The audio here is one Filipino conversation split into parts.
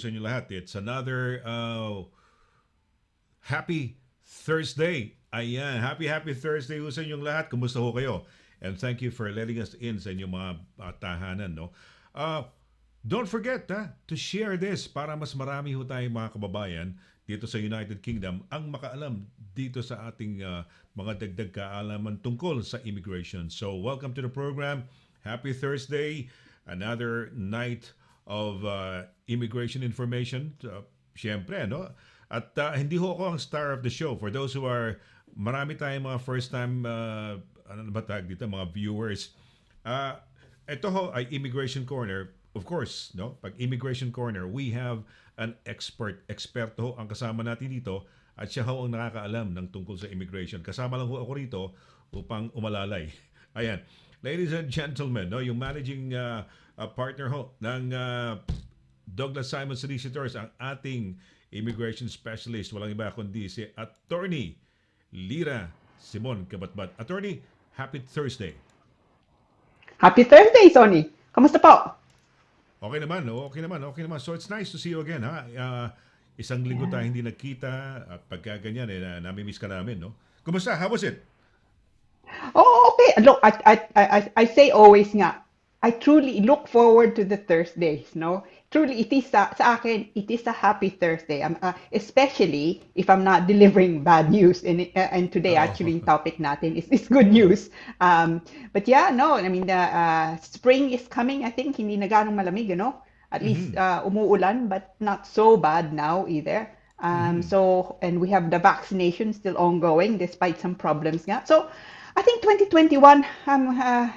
sa inyo lahat. It's another happy Thursday. Ayan, happy Thursday ho sa inyong lahat. Kumusta ho kayo? And thank you for letting us in sa inyong mga tahanan, no? Uh, don't forget to share this para mas marami ho tayong mga kababayan dito sa United Kingdom ang makaalam dito sa ating mga dagdag kaalaman tungkol sa immigration. So, welcome to the program. Happy Thursday. Another night of immigration information. Siyempre, no? At hindi ho ako ang star of the show. For those who are, marami tayong mga first time, ano na ba tawag dito, mga viewers. Ito ho ay Immigration Corner. Of course, no? Pag Immigration Corner, we have an expert. Eksperto ho ang kasama natin dito at siya ho ang nakakaalam ng tungkol sa immigration. Kasama lang ho ako rito upang umalalay. Ayan. Ladies and gentlemen, no, yung managing partner ho ng Douglas Simon Solicitors, ang ating immigration specialist, walang iba kundi si Attorney Lira Simon Kabatbat. Attorney, happy Thursday. Happy Thursday, Sonny. Kamusta po? Okay naman, no? Okay naman. So it's nice to see you again, ha? Isang linggo tayo hindi nagkita at pagka ganyan, nami-miss ka namin, no? Kumusta? How was it? Oh, okay. Look, I say always nga, I truly look forward to the Thursdays, no? Truly, it is sa akin, it is a happy Thursday. Especially if I'm not delivering bad news. And today, Oh. actually, topic natin is good news. But yeah, no, I mean, the spring is coming. I think hindi na ganong malamig, you know? At least Mhm. umuulan, but not so bad now either. Mhm. And we have the vaccination still ongoing despite some problems nga. So, I think 2021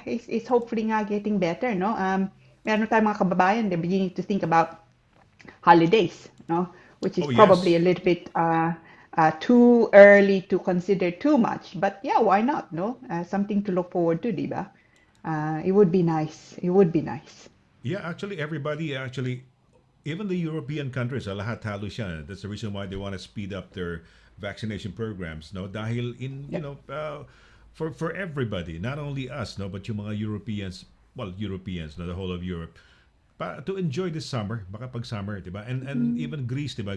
is hopefully nga getting better, no? Meron tayong mga kababayan, they're beginning to think about holidays, no? Which is Oh, probably yes. a little bit too early to consider too much. But yeah, why not, no? Something to look forward to, di ba? It would be nice. It would be nice. Yeah, actually, everybody actually, even the European countries, lahat halos yan. That's the reason why they want to speed up their vaccination programs, no? Dahil Yeah. for everybody, not only us, no, but yung mga Europeans, well, Europeans, no, the whole of Europe, to enjoy this summer, baka pag summer, 'di ba? And Mm, even Greece, 'di ba?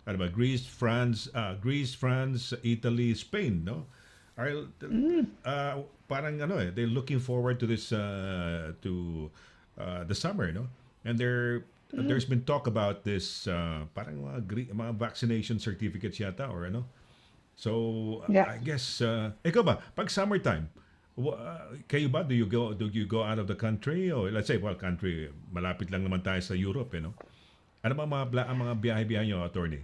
Ano ba? Greece, France, Italy, Spain, no? Are mm, parang ano they're looking forward to this to the summer, no? And mm. there's been talk about this parang mga vaccination certificates yata or ano. So Yeah. I guess ikaw ba pag summertime kayo ba do you go out of the country or let's say well country malapit lang naman tayo sa Europe no? Ano ba ang mga biyahe-biyahe nyo, attorney?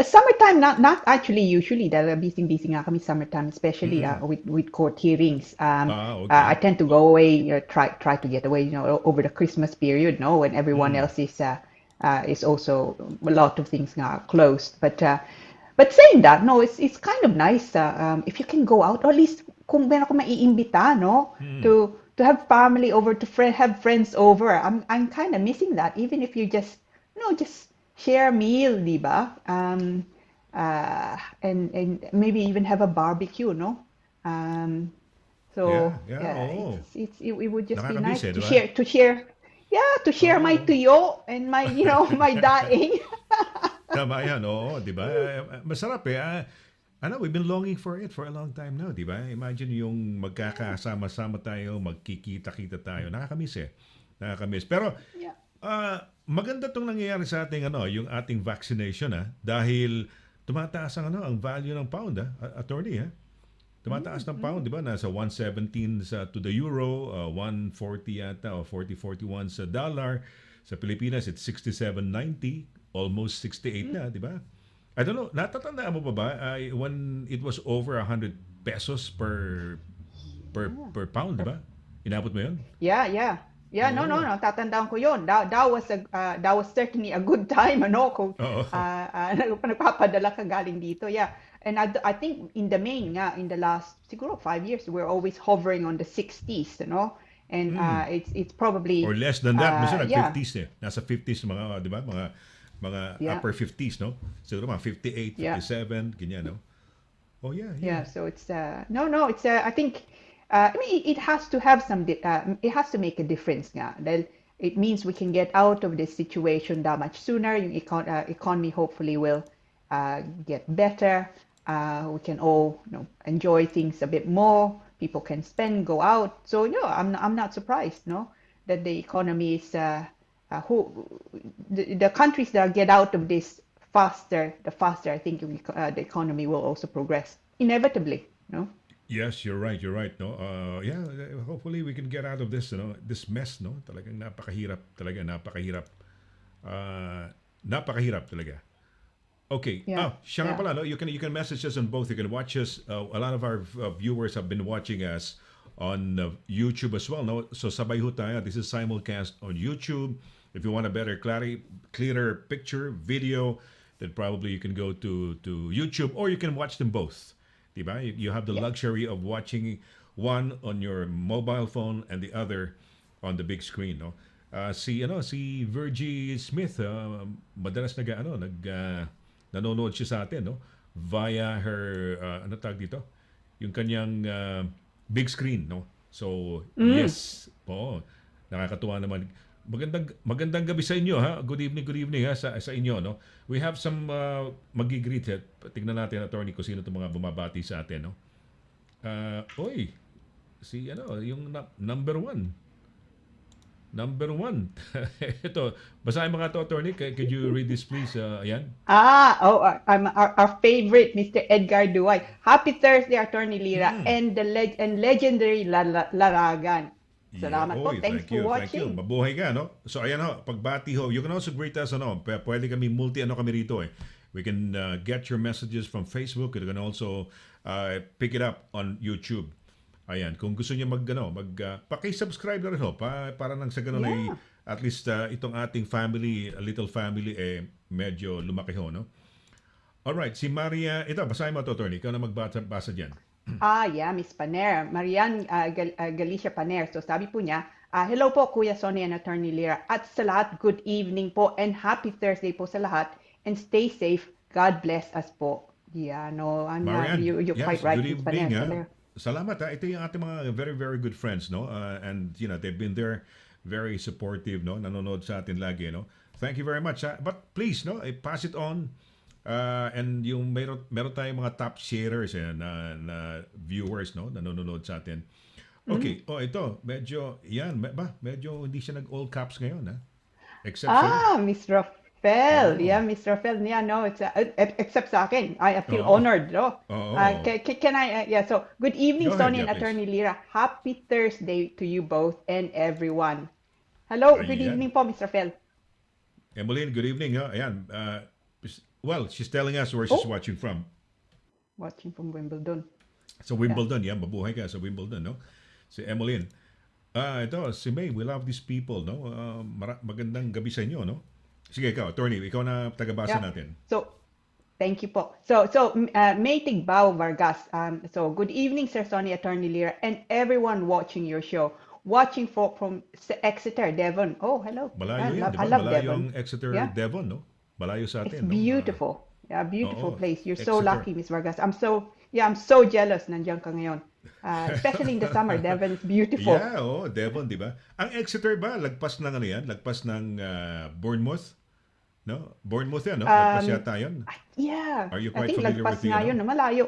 Summertime, not actually usually. Dahil busy nga kami summertime, especially Mm-mm. with court hearings. I Okay. tend to go away, try to get away, over the Christmas period, no, when everyone Mm. else is also a lot of things nga closed. But saying that, no, it's kind of nice if you can go out, or at least kung meron ko maiimbita, no, Mm. to have family over, have friends over. I'm kind of missing that, even if you just share a meal, di ba? And maybe even have a barbecue, no? Um, Yeah, so yeah, yeah, oo. it would just be Nakakamiss nice di ba? to share my Oo. tuyo and my my daing. Tama yan, oo, di ba? Masarap eh. We've been longing for it for a long time now, di ba? Imagine yung magkakasama-sama tayo, magkikita-kita tayo. Nakakamiss eh. Nakakamiss. Pero Yeah. maganda tong nangyayari sa ating yung ating vaccination dahil tumataas ang value ng pound attorney tumataas ng pound, Mm. 'di ba? Nasa 117 to the euro, 140 yata o 40-41 sa dollar. Sa Pilipinas it's 67.90, almost 68 Mm. na, 'di ba? I don't know, natatandaan mo pa ba when it was over 100 pesos Yeah. per pound, 'di ba? Inabot mo 'yon? Yeah, yeah. Yeah, no, no, Oo. no. Tatandaan ko yun. That was certainly a good time, ano, kung Oo. nagpapadala ka galing dito. Yeah. And I think in the main nga, in the last, siguro 5 years, we're always hovering on the 60s, you know? And Mm. it's Or probably, less than that. Minsan yeah, nag-50s eh. Nasa 50s mga, 'di ba? Mga yeah, upper 50s, no? Siguro mga 58, yeah. 57, ganyan, no? Oh yeah, yeah. Yeah, so it's no, no, I think I mean it has to have it has to make a difference nga dahil it means we can get out of this situation that much sooner. Yung economy hopefully will get better. We can all, enjoy things a bit more. People can spend, go out. So, I'm not surprised, that the economy is the countries that get out of this faster, the faster I think the economy will also progress inevitably. Yes, you're right. You're right. No, yeah. Hopefully, we can get out of this. This mess. No, talagang napakahirap. Talaga napakahirap. Napakahirap talaga. Okay. Yeah, Siya nga yeah. pala, no? You can message us on both. You can watch us. A lot of our viewers have been watching us on YouTube as well. No, so sabay ho tayo. This is simulcast on YouTube. If you want a better clearer picture, video, then probably you can go to YouTube or you can watch them both. Diba? You have the Yeah. luxury of watching one on your mobile phone and the other on the big screen, no? Si Virgie Smith, madalas nanonood siya sa atin, no? Via her ano tawag dito? Yung kanyang big screen, no? So, yes. Po. Nakakatuwa naman. Magandang gabi sa inyo, ha. Good evening ha sa inyo, no. We have some magigreet. Tingnan natin, attorney, kung sino 'tong mga bumabati sa atin, no. Oy, yung number one. Number one. Ito, basahin mga to, attorney. Could you read this, please? Ayan. I'm our favorite, Mr. Edgar Duay. Happy Thursday, Attorney Lira, and legendary Laragan. Salamat po. Oy, Thanks thank you, for thank you. watching. Mabuhay ka, no? So, ayan ho, pagbati ho, you can also greet us, pwede kami kami rito, eh. We can get your messages from Facebook. You can also pick it up on YouTube. Ayan, kung gusto niyo paki-subscribe na rin ho, para nang sa ganun ay, Yeah. at least itong ating family, a little family, medyo lumaki ho, no? Alright, si Maria, ito, basahin mo ito, attorney. Ikaw na basa dyan. Yeah, Miss Paner. Marian Galicia Paner. So sabi po niya, hello po Kuya Sonny and Attorney Lira. At sa lahat, good evening po and happy Thursday po sa lahat. And stay safe. God bless us po. Yeah, no, Marian, you're yes, quite right, good Miss evening. Paner. Salamat. Ito yung ating mga very, very good friends, no? And, they've been there, very supportive, no? Nanonood sa atin lagi, no? Thank you very much. But please, no? Pass it on. And yung meron tayong mga top sharers na viewers, no? Nanonood sa atin. Okay. Ito. Medyo hindi siya nag-all caps ngayon, ha? Except sa'yo. Miss Rafael. Oo. Yeah, Miss Rafael. Yeah, no, it's except sa akin. I feel Oo. honored, no? Oo. Can I? Yeah. So, good evening, Go ahead, Sonny and yeah, please. Attorney Lira. Happy Thursday to you both and everyone. Hello, good Ayan. evening po, Miss Rafael. Emmeline, good evening. Ayan. Well, she's telling us where she's Oh. watching from. Watching from Wimbledon. Sa Wimbledon, yan. Mabuhay ka sa Wimbledon, no? Si Emmeline. Ito, si May, we love these people, no? Magandang gabi sa inyo, no? Sige, ikaw, attorney, ikaw na tagabasa Yeah. natin. So, thank you po. So, May Tigbao Vargas. So, good evening, Sir Sonny, Attorney Lira, and everyone watching your show. Watching from Exeter, Devon. Oh, hello. Malayo yan, di I ba? love Malayo Devon. ang Exeter, Yeah. Devon, no? Malayo sa It's atin, no? beautiful. Yeah, beautiful Oo, place. You're so Exeter. lucky, Miss Vargas. I'm so jealous nandiyan ka ngayon. Especially in the summer, Devon is beautiful. Yeah, Devon, di ba? Ang Exeter ba, lagpas ng ano yan? Lagpas ng Bournemouth? No? Bournemouth yan, no? Lagpas yata yun. Yeah. Are you I quite think familiar lagpas with the, nga yun, malayo.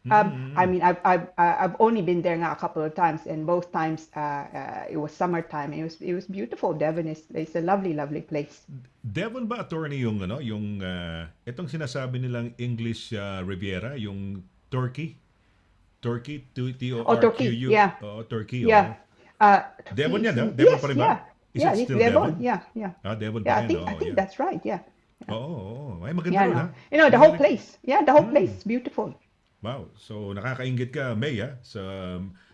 I mean, I've only been there nga a couple of times, and both times it was summertime. It was beautiful. Devon is a lovely, lovely place. Devon ba, attorney, yung itong sinasabi nilang English Riviera, yung Turkey? Turkey, T-O-R-Q-U. Oh, Turkey, yeah. Turkey, Yeah. Devon yan, no? Devon Yes, pa rin ba? yeah. Is Yeah, it it's still Devon. Devon? Yeah, yeah. Devon Yeah, pa rin, I think that's right. Yeah. Oo. Ay, maganda Yeah, rin, no. ha? You know, the whole Magaling. place. Yeah, the whole place. Beautiful. Wow. So, nakakaingit ka, May, ha?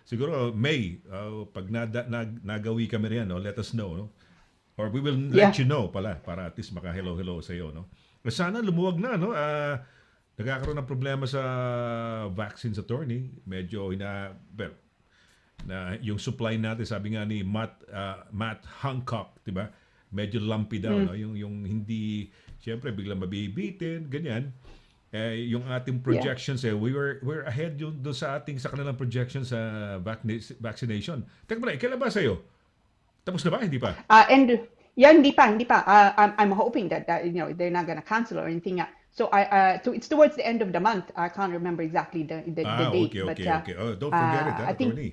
Siguro, May, pag nagawi kami riyan, no? Let us know, no? Or we will Yeah. let you know pala, para at least maka-hello sa iyo, no? Sana lumuwag na, no? Nagkakaroon ng problema sa vaccines, attorney. Medyo na yung supply natin, sabi nga ni Matt Hancock, 'di ba? Medyo lumpy daw, no? Yung hindi, siyempre biglang mabibitin, ganyan. Yung ating projections, we're ahead yung doon sa kanilang projections sa vaccination. Teka pala, kailan ba sa'yo? Tapos na ba? Hindi pa? And yeah, hindi pa. I'm hoping that they're not gonna cancel or anything. So so it's towards the end of the month. I can't remember exactly the date, Okay, but okay, okay. Oh, don't forget it, I think attorney.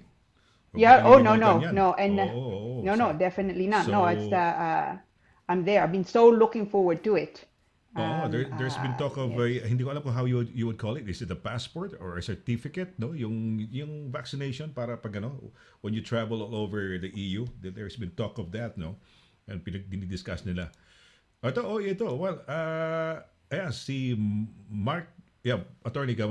Huwag mo yeah. Oh no kalilimutan no yan. no, and Oo. no no, definitely not. No, it's So, I'm there. I've been so looking forward to it. there's been talk of, Yes. hindi ko alam kung how you would call it. Is it a passport or a certificate? No? Yung vaccination para pag ano, when you travel all over the EU, there's been talk of that, no? And dinidiscuss nila. Ito. Well, ayan, si Mark, yeah, attorney ka,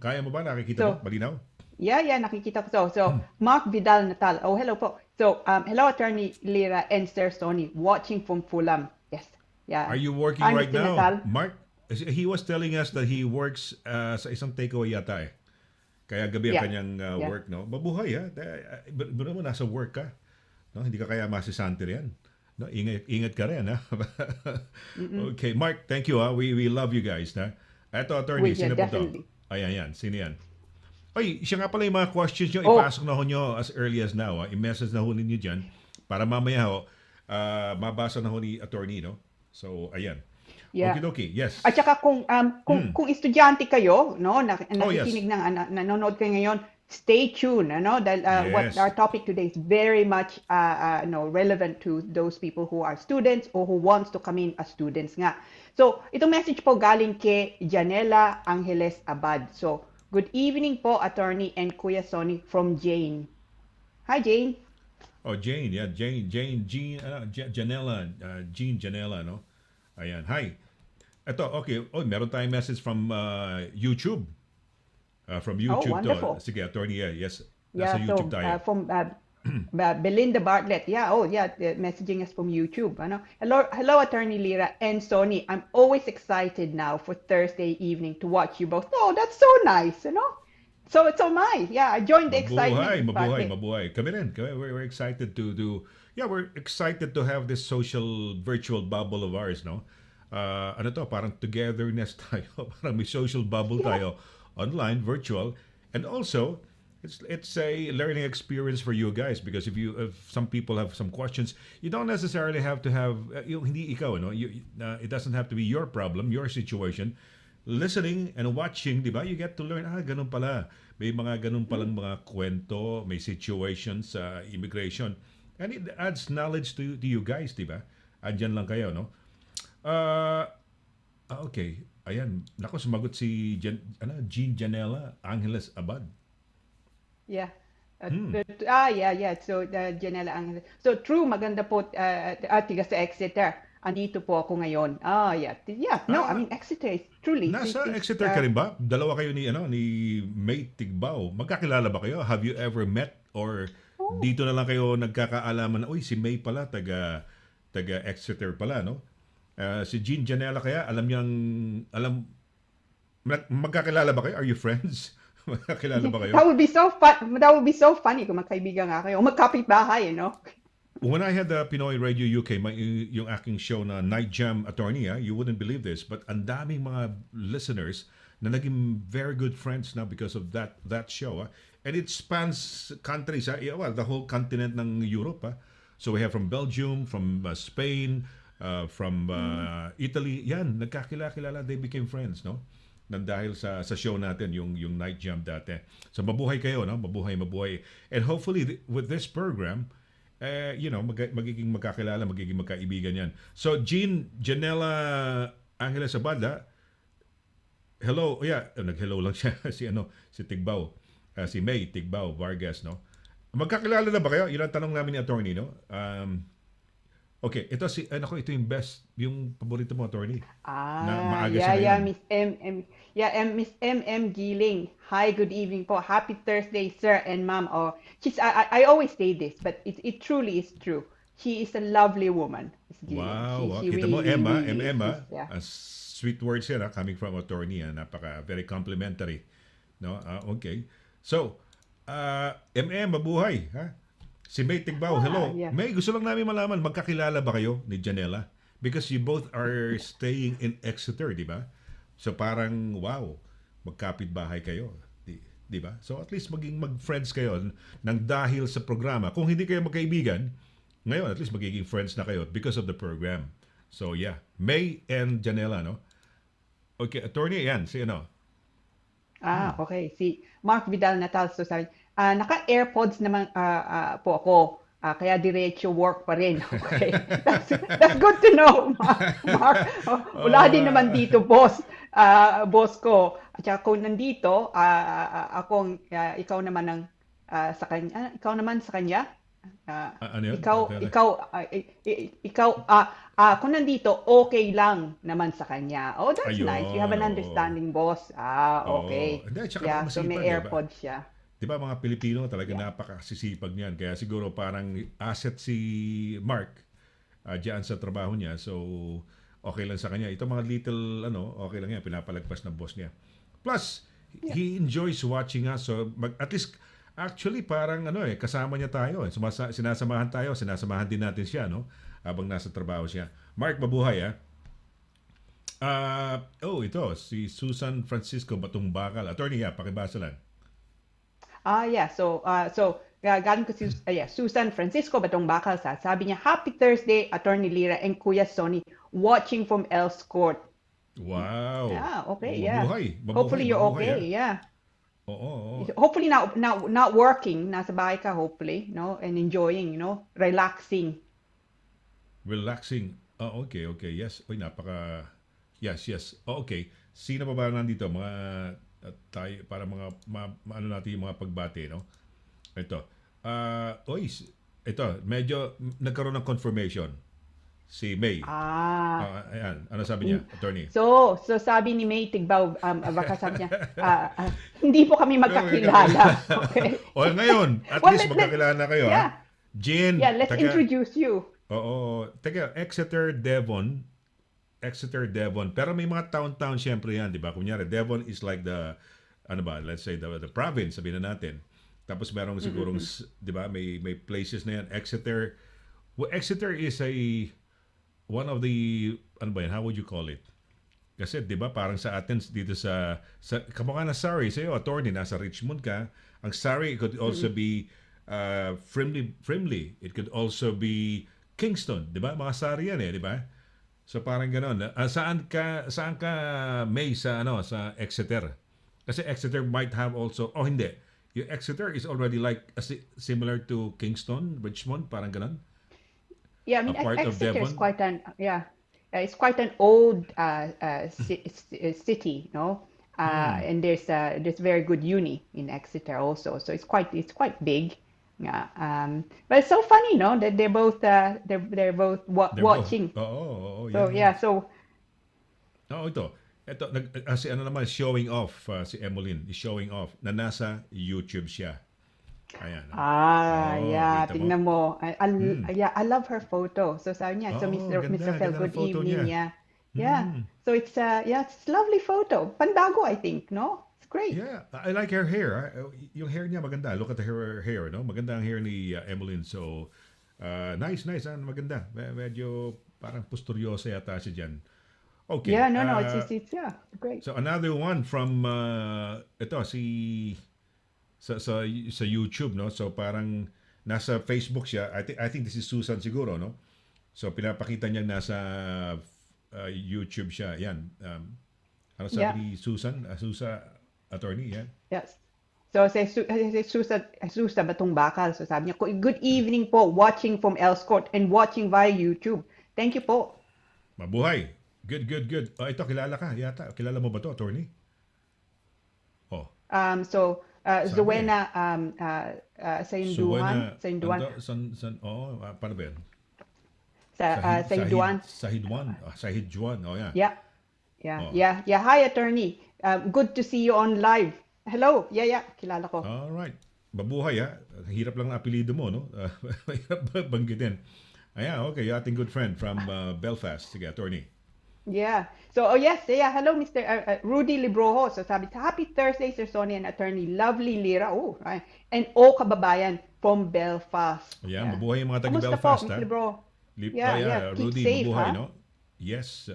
kaya mo ba? Nakikita mo? So Malinaw? yeah, nakikita ko. So Mark Vidal Natal. Oh, hello po. So hello, Attorney Lira and Sir Sony, watching from Fulham. Yes, Are yeah. you working Hi, right Mr. now? Natal. Mark, he was telling us that he works sa isang takeaway yata eh. Kaya gabi ang Yeah, kanyang yeah. work, no? Mabuhay ha. Pero mo nasa work ka. No? Hindi ka kaya masisante riyan. No? Ingat ka rin ha. Okay, Mark, thank you ha. We love you guys na. Eto, attorney, Yeah, sino po to? definitely. Ayan, yan. Sino yan? Oy, siya nga pala yung mga questions nyo, Oh, ipasok na ho nyo as early as now. I-message na ho ninyo dyan para mamaya ho, mabasa na ho ni attorney, no? So, ayan. yeah. Okie yes. At saka kung estudyante kayo, no, Oh, yes. nakikinig nanonood kayo ngayon, stay tuned, ano, dahil what Yes. our topic today is very much relevant to those people who are students or who wants to come in as students nga. So, itong message po galing kay Janela Angeles Abad. So, good evening po, Attorney and Kuya Sonny from Jane. Hi, Jane. Oh, Jane, yeah, Jean, Janela, Jean Janela, no? Ayan, hi. Ito, okay. Oh, meron tayong message from YouTube. From Oh, YouTube to. wonderful. Sige, attorney, yes. Nasa Yeah, YouTube so tayo. from Belinda Bartlett. Yeah, oh yeah, messaging us from YouTube. Ano? Hello, Attorney Lira and Sony. I'm always excited now for Thursday evening to watch you both. Oh, that's so nice, you know? So it's all mine. Yeah, I joined the excitement. Mabuhay. Kami rin. We're excited to do, yeah, we're excited to have this social virtual bubble of ours, no? Ano to, parang togetherness tayo. Parang may social bubble Yeah. tayo. Online, virtual. And also, it's a learning experience for you guys because if some people have some questions, you don't necessarily have to have, hindi ikaw, no? It doesn't have to be your problem, your situation. Listening and watching, di ba? You get to learn, ganun pala. May mga ganun palang mga kwento, may situations sa immigration. And it adds knowledge to you guys, di ba? Andyan lang kayo, no? Uh, okay. Ayan. Nako, sumagot si Jean Janela Angeles Abad. Yeah. Hmm. Yeah. So, Janela Angeles. So, true, maganda po, tiga sa Exeter. Andito po ako ngayon. Yeah. Yeah. No, I Ah, mean, Exeter is truly, nasa Exeter ka rin ba? Dalawa kayo ni May Tigbao. Magkakilala ba kayo? Have you ever met or oh, dito na lang kayo nagkakaalaman na, uy, si May pala, taga Exeter pala, no? Si Jean Janela kaya, magkakilala ba kayo? Are you friends? Magkakilala ba kayo? that would be so fun. That would be so funny kung magkaibigan nga kayo. O magkapit-bahay, you know? When I had the Pinoy Radio UK, yung aking show na Night Jam Attorney, you wouldn't believe this, but ang daming mga listeners na naging very good friends now because of that show. And it spans countries, yeah, well, the whole continent ng Europe. So we have from Belgium, from Spain, from Italy. Yan, nagkakilala, they became friends, no? Nang dahil sa show natin, yung Night Jam dati. So mabuhay kayo, no? Mabuhay. And hopefully with this program, magiging magkakilala, magiging magkaibigan yan. So, Janela Angeles Abada, hello, yeah, nag-hello lang siya, si Tigbao, si May Tigbao Vargas, no? Magkakilala na ba kayo? Yun ang tanong namin ni attorney, no? Okay, ito yung best, yung paborito mo, attorney, na maaga siya Yeah, ngayon. Miss M. Yeah, Miss M. Giling. Hi, good evening po. Happy Thursday, sir and ma'am. Oh, I always say this, but it truly is true. She is a lovely woman, Miss Giling. Wow, She kita mo, really, Emma, really is. Emma, Yeah. sweet words yan, coming from attorney, very complimentary, no? Okay. So, mabuhay, ha? Si May Tigbao, hello. Yeah. May, gusto lang namin malaman, magkakilala ba kayo ni Janela? Because you both are staying in Exeter, di ba? So parang, wow, magkapit-bahay kayo. Di ba? So at least maging mag-friends kayo nang dahil sa programa. Kung hindi kayo magkaibigan, Ngayon, at least magiging friends na kayo because of the program. So, yeah. May and Janela, no? Okay, attorney, yan. Si ano? Okay. Si Mark Vidal Natal, so sabi, naka-AirPods naman po ako. Kaya diretso work pa rin. Okay. That's good to know, Mark. Wala din naman Uh, dito, boss. Boss ko. At saka kung nandito, ikaw naman sa kanya. Ikaw naman sa kanya. Ah, ano yun? ikaw, kung nandito, okay lang naman sa kanya. Oh, that's nice. You have Ayun, an oo. understanding, boss. Oo. Okay. Hindi, tsaka Yeah, so may masipag, di ba? AirPods siya. Di ba mga Pilipino talaga Yeah. napakasisipag niyan. Kaya siguro parang asset si Mark diyan sa trabaho niya. So, okay lang sa kanya. Ito mga little, okay lang yan. Pinapalagpas ng boss niya. Plus, Yeah. he enjoys watching us. So, at least, actually, parang kasama niya tayo. Sinasamahan tayo. Sinasamahan din natin siya, no? Habang nasa trabaho siya. Mark, mabuhay, ah. Ito, si Susan Francisco Batong Bakal. Attorney, pakibasa lang. Yeah. Galing ko si Susan Francisco Batong Bakal sabi niya, Happy Thursday, Attorney Lira and Kuya Sonny, watching from Els Court. Wow. Yeah, okay, yeah. Mabuhay. Mabuhay, Hopefully you're mabuhay, okay, yeah. Oo, oo. Hopefully not working, nasa bahay ka, hopefully, no? And enjoying, relaxing. Relaxing. Okay, okay. Yes. Uy, Yes, yes. Okay. Sino pa ba nandito? Mga tayo, para ano natin yung mga pagbati, no? Ito. Ito, medyo nagkaroon ng confirmation. Si May. Ah, Ayan. Ano sabi niya, attorney? so sabi ni May Tigbaw, baka sabi niya, hindi po kami magkakilala. Okay. O ngayon, at Well, least magkakilala kayo, yeah, ha? Jean, yeah, let's introduce you. Oo. Taga Exeter, Devon. Exeter, Devon. Pero may mga town-town syempre yan, di ba? Kunyari, Devon is like let's say the province, sabihin na natin. Tapos merong sigurong, di ba, may places na yan. Exeter is one of the, how would you call it? Kasi, di ba, parang sa atin, dito kamukha na Surrey, sa'yo, attorney, nasa Richmond ka. Ang Surrey, it could also be Frimley. It could also be Kingston, di ba? Mga Surrey yan di ba? So parang gano'n. Saan ka May sa Exeter? Kasi Exeter might have also hindi. Yung Exeter is already like similar to Kingston, Richmond, parang gano'n. Yeah, I A mean, part of Exeter is Devon. it's quite an old city, no? And there's very good uni in Exeter also, so it's quite big. Yeah, but it's so funny, no? That they're both They're both. watching. Oo, So yan. yeah, so Ito. Si naman showing off, si Emmeline is showing off na nasa YouTube siya. Ayan. yeah, Kita mo? tingnan mo. I love her photo. So sabi niya, so Oo, Mr. Fel, ganda ng good photo evening. niya. Yeah, yeah. So it's it's a lovely photo. Pandago, I think, no? It's great. Yeah, I like her hair. Yung hair niya maganda. Look at her hair, no? Maganda ang hair ni Emmeline. So, nice. Maganda. Medyo parang pusturyosa yata siya dyan. Okay. Yeah, no, it's yeah, great. So, another one from, ito, sa YouTube, no? So, parang nasa Facebook siya. I think this is Susan siguro, no? So, pinapakita niya nasa YouTube siya. Yan. Ano sabi Yeah. ni Susan? Attorney, yan. Yes. So say Susa Batong Bakal. So sabi niya, good evening po, watching from Els Court and watching via YouTube. Thank you po. Mabuhay. Good. Ito, kilala ka yata. Kilala mo ba to, attorney? Oh, sabi. Zuena Sainduan, paano ba yan? Sainduan. Sahidjuan. Oh, yan. Oh. Yeah. Hi, attorney. Good to see you on live. Hello. Yeah. Kilala ko. Alright. Mabuhay, ha? Hirap lang ang apelido mo, no? Mahirap banggitin. Ayan, okay. Yung ating good friend from Belfast. Sige, attorney. Yeah. So, yes. Yeah. Hello, Mr. Rudy Librojo. So, sabi, happy Thursday, Sir Sonny and attorney. Lovely Lira. Oh, right. And kababayan from Belfast. Ayan, mabuhay yung mga Kamusta taga-Belfast, po, ha? Mr. Libro? Keep Keep Rudy, safe, mabuhay, ha? no? Yes.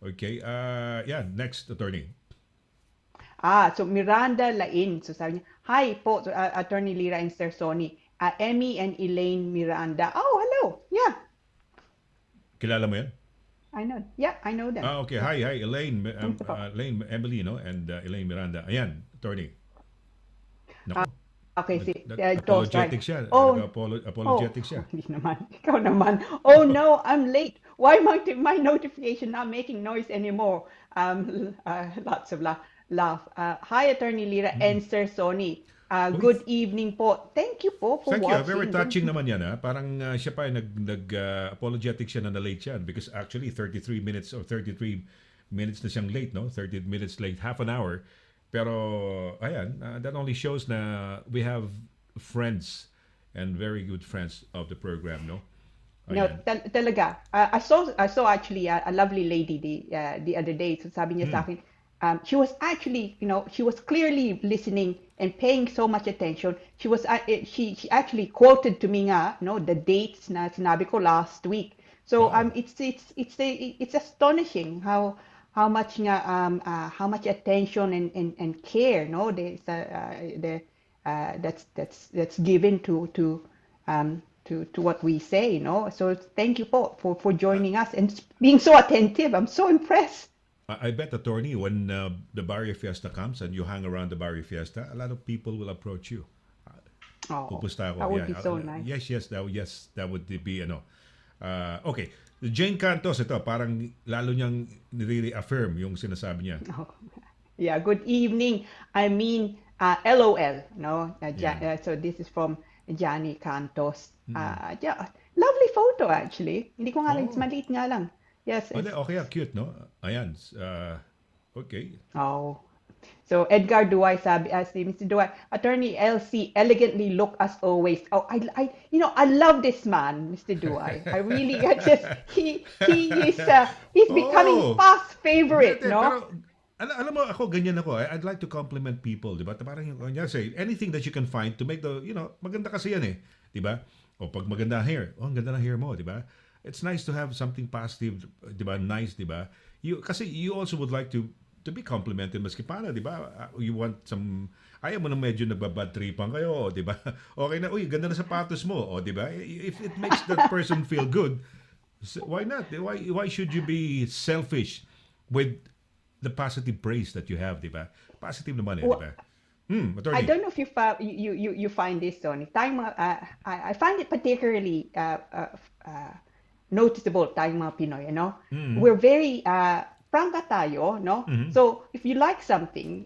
Okay. Next, attorney. So Miranda Lain. So sabi niya, hi po, Attorney Lira and Sir Sonny. Emmy and Elaine Miranda. Oh, hello. you. Yeah, Kilala mo yan? I know. Yeah, I know them. Okay. Yeah. Hi, Elaine, Kamusta po? Elaine Emily, no? And Elaine Miranda. Ayan, attorney. Ah, Nako, okay, si Dos, right? apologetic siya. Oh, oh, Apologetic siya. hindi naman. Ikaw naman. Oh no, I'm late. Why my notification not making noise anymore? Lots of laugh. Hi, Attorney Lira and Sir Sonny. Uy, Good evening po. Thank you po for thank you. Very watching. touching naman yan. Ha? Parang siya pa apologetic siya na na-late siya because actually 33 minutes or 33 minutes na siyang late, no? 30 minutes late, half an hour. Pero ayan, that only shows na we have friends and very good friends of the program, no? No, Ayan. talaga. I saw actually a lovely lady the other day. So sabi niya sa akin, she was actually, she was clearly listening and paying so much attention. She actually quoted to me nga, the dates na sinabi ko last week. So Wow. it's astonishing how much attention and care, that's given to what we say, So thank you for joining us and being so attentive. I'm so impressed. I bet, attorney, when the Barrio Fiesta comes and you hang around the Barrio Fiesta, a lot of people will approach you. Oh, Pupusta ako. that would Yeah. be so nice. That would be ano. Okay. Jane Cantos, ito, parang lalo niyang nire-affirm yung sinasabi niya. Oh, yeah, good evening. I mean, LOL, Yeah. so this is from Johnny Cantos. Yeah, lovely photo actually. Hindi ko nga lang, it's Oh. maliit nga lang. Yes, Okay, cute, no? Ayan. Okay. oh. So Edgar Duay sabi, si Mr. Duay, Attorney LC elegantly look as always. Oh, I love this man, Mr. Duay. I really, he's becoming Oh. fast favorite, Pero, no? alam mo, ako, ganyan ako. I'd like to compliment people, di ba? Parang yung, say, anything that you can find to make maganda kasi yan eh. Di ba? O pag maganda ang hair, ang ganda ng hair mo, di ba? It's nice to have something positive, di ba? Nice, di ba? Kasi you also would like to be complimented maski paano, di ba? You want some, ayaw mo na medyo nagbabad tripan kayo, di ba? Okay na, uy, ganda na sapatos mo, o di ba? If it makes that person feel good, why not? Why should you be selfish with the positive praise that you have, di ba? Positive naman eh, di Well, ba? I Attorney. don't know if you find this, Tony. I find it particularly noticeable tayong mga Pinoy, We're very prangka tayo, no? So if you like something,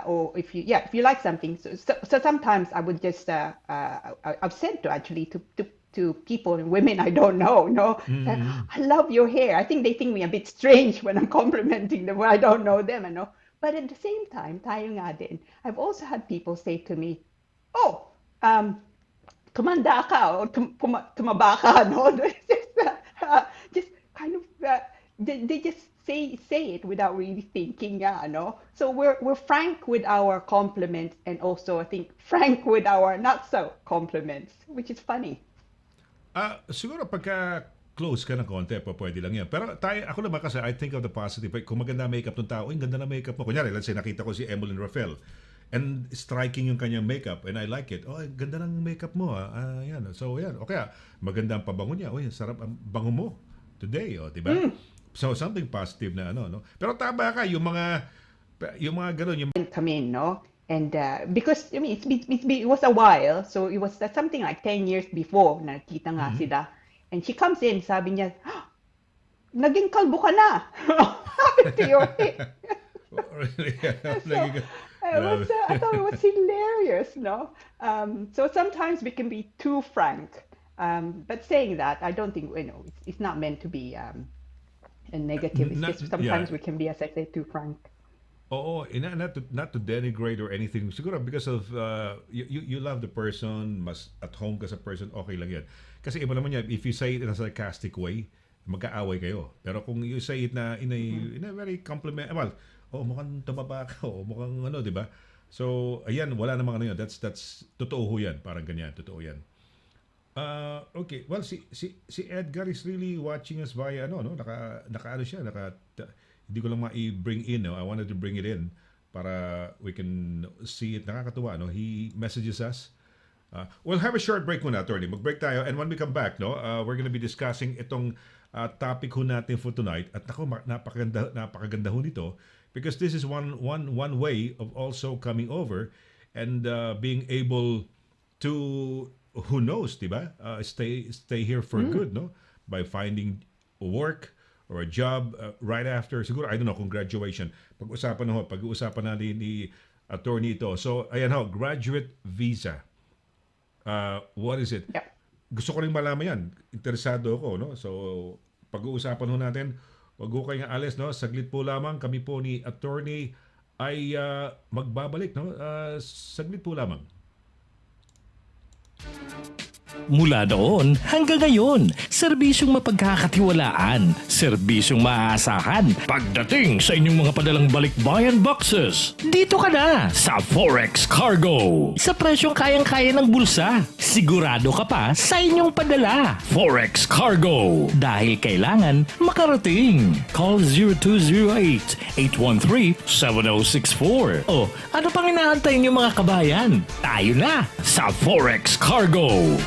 or if you like something, so sometimes I would just I've said to people and women I don't know, I love your hair. I think they think me a bit strange when I'm complimenting them when I don't know them, But at the same time, tayo nga din, I've also had people say to me, oh, tumanda ka or tumaba ka, no? Just kind of they just say it without really thinking, no? So we're frank with our compliments and also I think frank with our not so compliments, which is funny. Siguro pagka close ka ng konti, pwede lang yan. Pero ako naman kasi, I think of the positive. Kung maganda makeup ng tao, ganda na makeup mo. Kunyari, let's say, nakita ko si Emmeline Rafael. And striking yung kanyang makeup. And I like it. Oh, ganda ng makeup mo. Yan. So, yan. O kaya, maganda ang pabango niya. Uy, sarap ang bango mo today. O, diba? So, something positive na no? Pero tama ka, yung mga ganun, yung Come in, no? And because I mean it was a while, so it was something like 10 years before na nakita nga sila. And she comes in, sabi niya, naging kalbo ka na. Happened to your hair. really, I thought it was hilarious, no? So sometimes we can be too frank. But saying that, I don't think, it's not meant to be a negative. It's just sometimes we can be, as I say, too frank. Oo, not to denigrate or anything. Siguro because of you love the person, mas at home ka sa person, okay lang yan. Kasi iba naman yan, if you say it in a sarcastic way, magkaaway kayo. Pero kung you say it na in a very well, mukhang tumaba ka, mukhang di ba? So, ayan, wala namang ano yun. That's totoo ho yan, parang ganyan, totoo yan. Okay, well, si Edgar is really watching us via naka siya, hindi ko lang ma-bring in, I wanted to bring it in para we can see it. Nakakatuwa, He messages us We'll have a short break muna, attorney. Mag-break tayo. And when we come back, no, we're gonna be discussing itong topic ho natin for tonight. At ako, napakaganda ho nito because this is one way of also coming over and being able to, who knows, di ba? Stay here for good, no? By finding work or a job right after, siguro, I don't know, kung graduation. Pag-uusapan natin ni attorney ito. So, ayan ho, graduate visa. What is it? Yeah. Gusto ko rin malaman yan. Interesado ako, no? So, pag-uusapan ho natin, wag ho kayong alis, no? Saglit po lamang, kami po ni attorney ay magbabalik, no? Saglit po lamang. Mula noon hanggang ngayon, serbisyong mapagkakatiwalaan, serbisyong maaasahan pagdating sa inyong mga padalang balikbayan boxes. Dito ka na sa Forex Cargo. Sa presyong kayang-kaya ng bulsa, sigurado ka pa sa inyong padala. Forex Cargo. Dahil kailangan makarating. Call 0208-813-7064. O ano pang inaantay niyo mga kabayan? Tayo na sa Forex Cargo.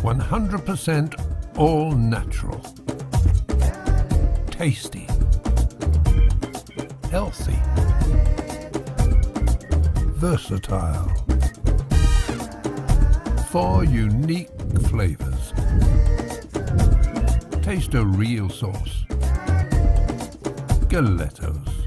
100% all natural, tasty, healthy, versatile, 4 unique flavors. Taste a real sauce. Galettos.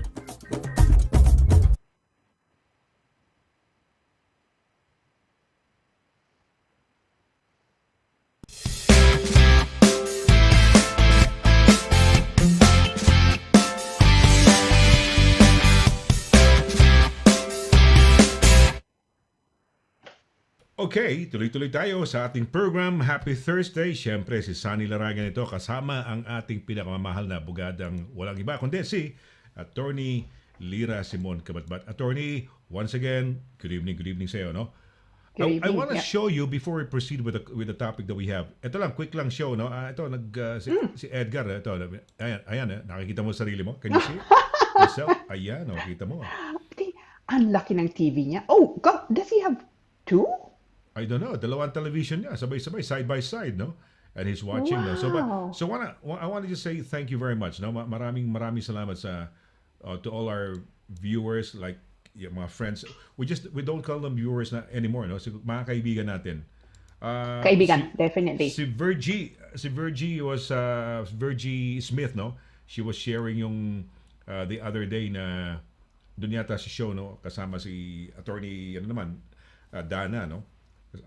Okay, tuloy-tuloy tayo sa ating program. Happy Thursday. Siyempre, si Sunny Laragan ito kasama ang ating pinakamamahal na bugadang walang iba kundi si Attorney Lira Simon Kabatbat. Attorney, once again, good evening sa iyo, no? Good I evening, want to yeah. show you before we proceed with the topic that we have. Ito lang, quick lang show, no? Ito, si Edgar, ito, ayan, nakikita mo sarili mo? Can you see yourself? Ayan, nakikita mo. Ang laki ng TV niya. Oh, God, does he have two? I don't know, dalawang television niya, sabay-sabay, side by side, no? And he's watching, no? Wow. I want to just say thank you very much, no? Maraming salamat sa to all our viewers, like mga friends. We don't call them viewers na anymore, no? So, mga kaibigan natin. Kaibigan, definitely. Si Virgie was Virgie Smith, no? She was sharing yung the other day na doon yata sa show, no? Kasama si attorney Dana, no?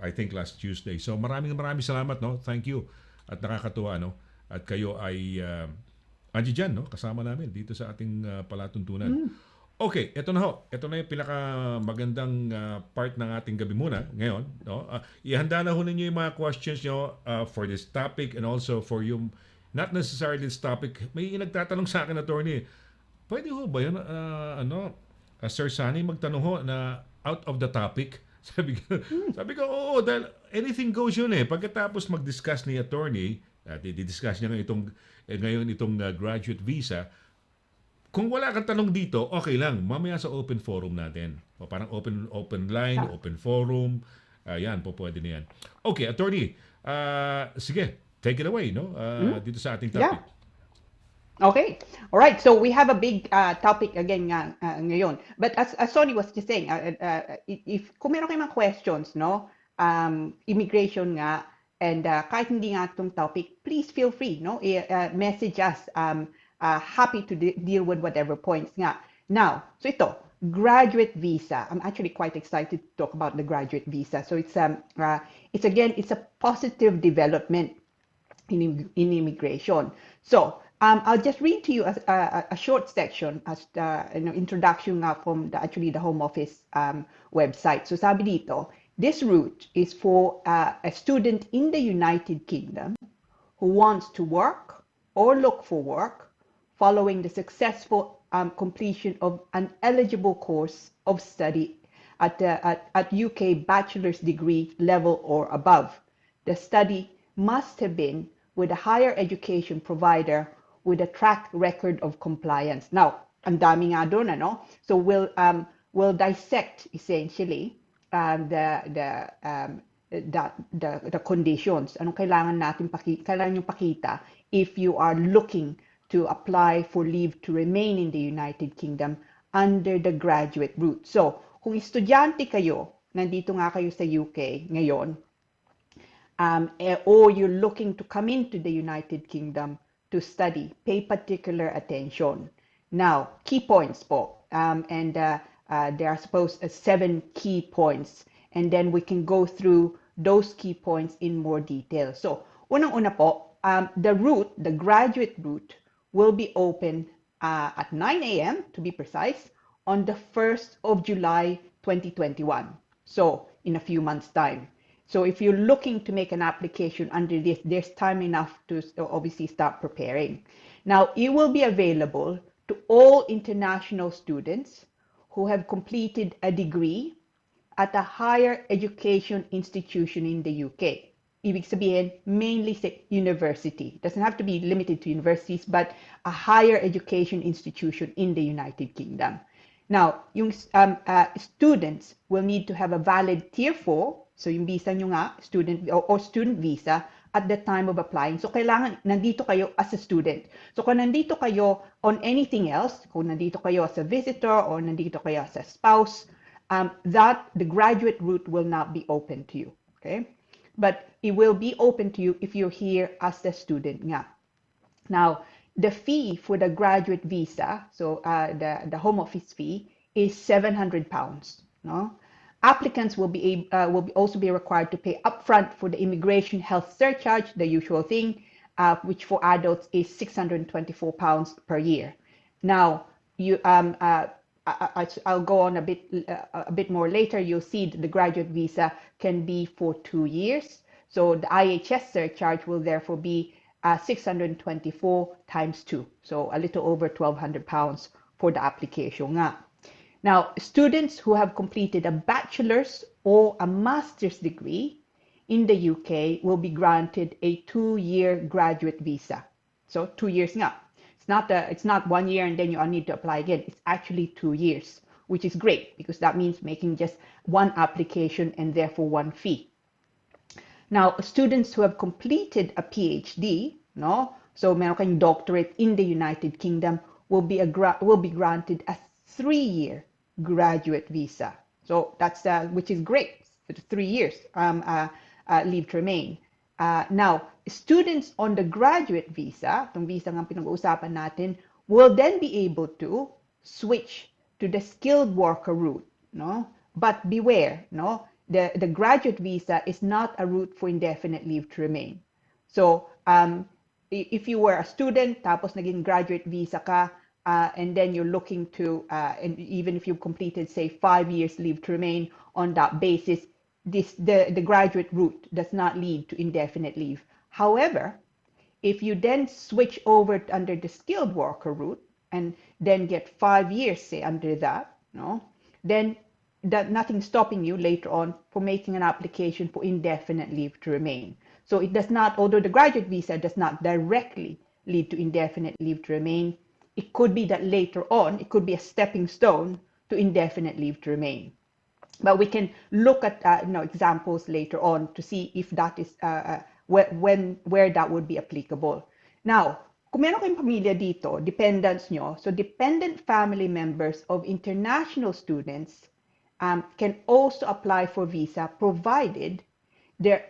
I think last Tuesday. So maraming salamat, no? Thank you. At nakakatuwa, no? At kayo ay andiyan dyan, no? Kasama namin dito sa ating palatuntunan. Okay, ito na ho. Ito na yung pinakamagandang part ng ating gabi muna ngayon, no? Ihanda na ho ninyo yung mga questions nyo for this topic and also for yung not necessarily this topic. May nagtatanong sa akin, attorney, pwede ho ba yun, Sir Sunny, magtanong ho na out of the topic? Sabi ko, oo, dahil anything goes yun eh. Pagkatapos mag-discuss ni attorney, di-discuss niya ngayon itong graduate visa, kung wala kang tanong dito, okay lang. Mamaya sa open forum natin. O parang open line, open forum. Yan, po pwede na yan. Okay, attorney, sige, take it away, no? Dito sa ating topic. Yeah. Okay. All right. So we have a big topic again ngayon. But as Sonny was just saying, if kung meron kayong mga questions, no, immigration nga, and kahit hindi nga itong topic, please feel free, no, message us. Happy to deal with whatever points nga. Now, so ito, graduate visa. I'm actually quite excited to talk about the graduate visa. So it's a positive development in immigration. So I'll just read to you a short section as introduction from the Home Office website. So sabi dito, this route is for a student in the United Kingdom who wants to work or look for work following the successful completion of an eligible course of study at UK bachelor's degree level or above. The study must have been with a higher education provider with a track record of compliance. Now, ang dami nga doon, ano? So we'll dissect essentially the conditions. Anong kailangan natin kailangan yung pakita if you are looking to apply for leave to remain in the United Kingdom under the graduate route. So, kung estudyante kayo, nandito nga kayo sa UK ngayon, or you're looking to come into the United Kingdom to study, pay particular attention. Now, key points po, and there are supposed 7 key points, and then we can go through those key points in more detail. So, unang-una po, the graduate route will be open at 9 a.m. to be precise on the 1st of July 2021. So, in a few months' time. So if you're looking to make an application under this, there's time enough to obviously start preparing. Now, it will be available to all international students who have completed a degree at a higher education institution in the UK. Ibig sabihin, mainly sa university. Doesn't have to be limited to universities, but a higher education institution in the United Kingdom. Now, yung students will need to have a valid Tier 4, so yung visa nyo nga, student or student visa, at the time of applying. So, kailangan nandito kayo as a student. So, kung nandito kayo on anything else, kung nandito kayo as a visitor or nandito kayo as a spouse, the graduate route will not be open to you. Okay? But it will be open to you if you're here as a student nga. Now, the fee for the graduate visa, so the home office fee, is £700. No, applicants will also be required to pay upfront for the immigration health surcharge, the usual thing, which for adults is £624 per year. Now, I'll go on a bit more later. You'll see that the graduate visa can be for 2 years. So the IHS surcharge will therefore be 624 times 2, so a little over £1,200 for the application nga. Now, students who have completed a bachelor's or a master's degree in the UK will be granted a 2-year graduate visa. So 2 years nga. It's not 1 year and then you need to apply again. It's actually 2 years, which is great because that means making just one application and therefore one fee. Now, students who have completed a PhD, no, so meron kayong doctorate in the United Kingdom, will be granted a 3-year graduate visa. So that's which is great. 3 years leave to remain. Now, students on the graduate visa, itong visa nga pinag-uusapan natin, will then be able to switch to the skilled worker route, no? But beware, no? The graduate visa is not a route for indefinite leave to remain. So, if you were a student, tapos naging graduate visa ka, and then you're looking to, and even if you've completed, say, 5 years leave to remain on that basis, the graduate route does not lead to indefinite leave. However, if you then switch over under the skilled worker route and then get 5 years, say, under that, no, then nothing's stopping you later on for making an application for indefinite leave to remain. So it does not, although the graduate visa does not directly lead to indefinite leave to remain, it could be that later on, it could be a stepping stone to indefinite leave to remain. But we can look at examples later on to see if that is where that would be applicable. Now, kung meron kayong pamilya dito, dependents nyo, so dependent family members of international students can also apply for visa provided they're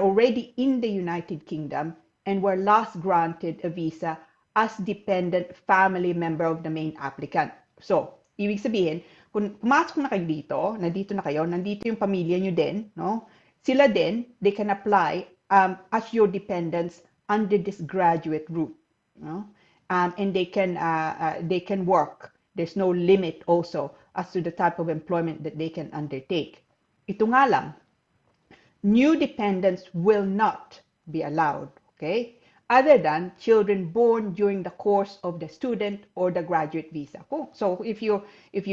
already in the United Kingdom and were last granted a visa as dependent family member of the main applicant. So, ibig sabihin, kung pumasok na kayo dito, nandito na kayo, nandito yung pamilya nyo din, no? Sila din, they can apply as your dependents under this graduate route, no? And they can work. There's no limit also as to the type of employment that they can undertake. Ito nga lang, new dependents will not be allowed, okay? Other than children born during the course of the student or the graduate visa. Cool. So if you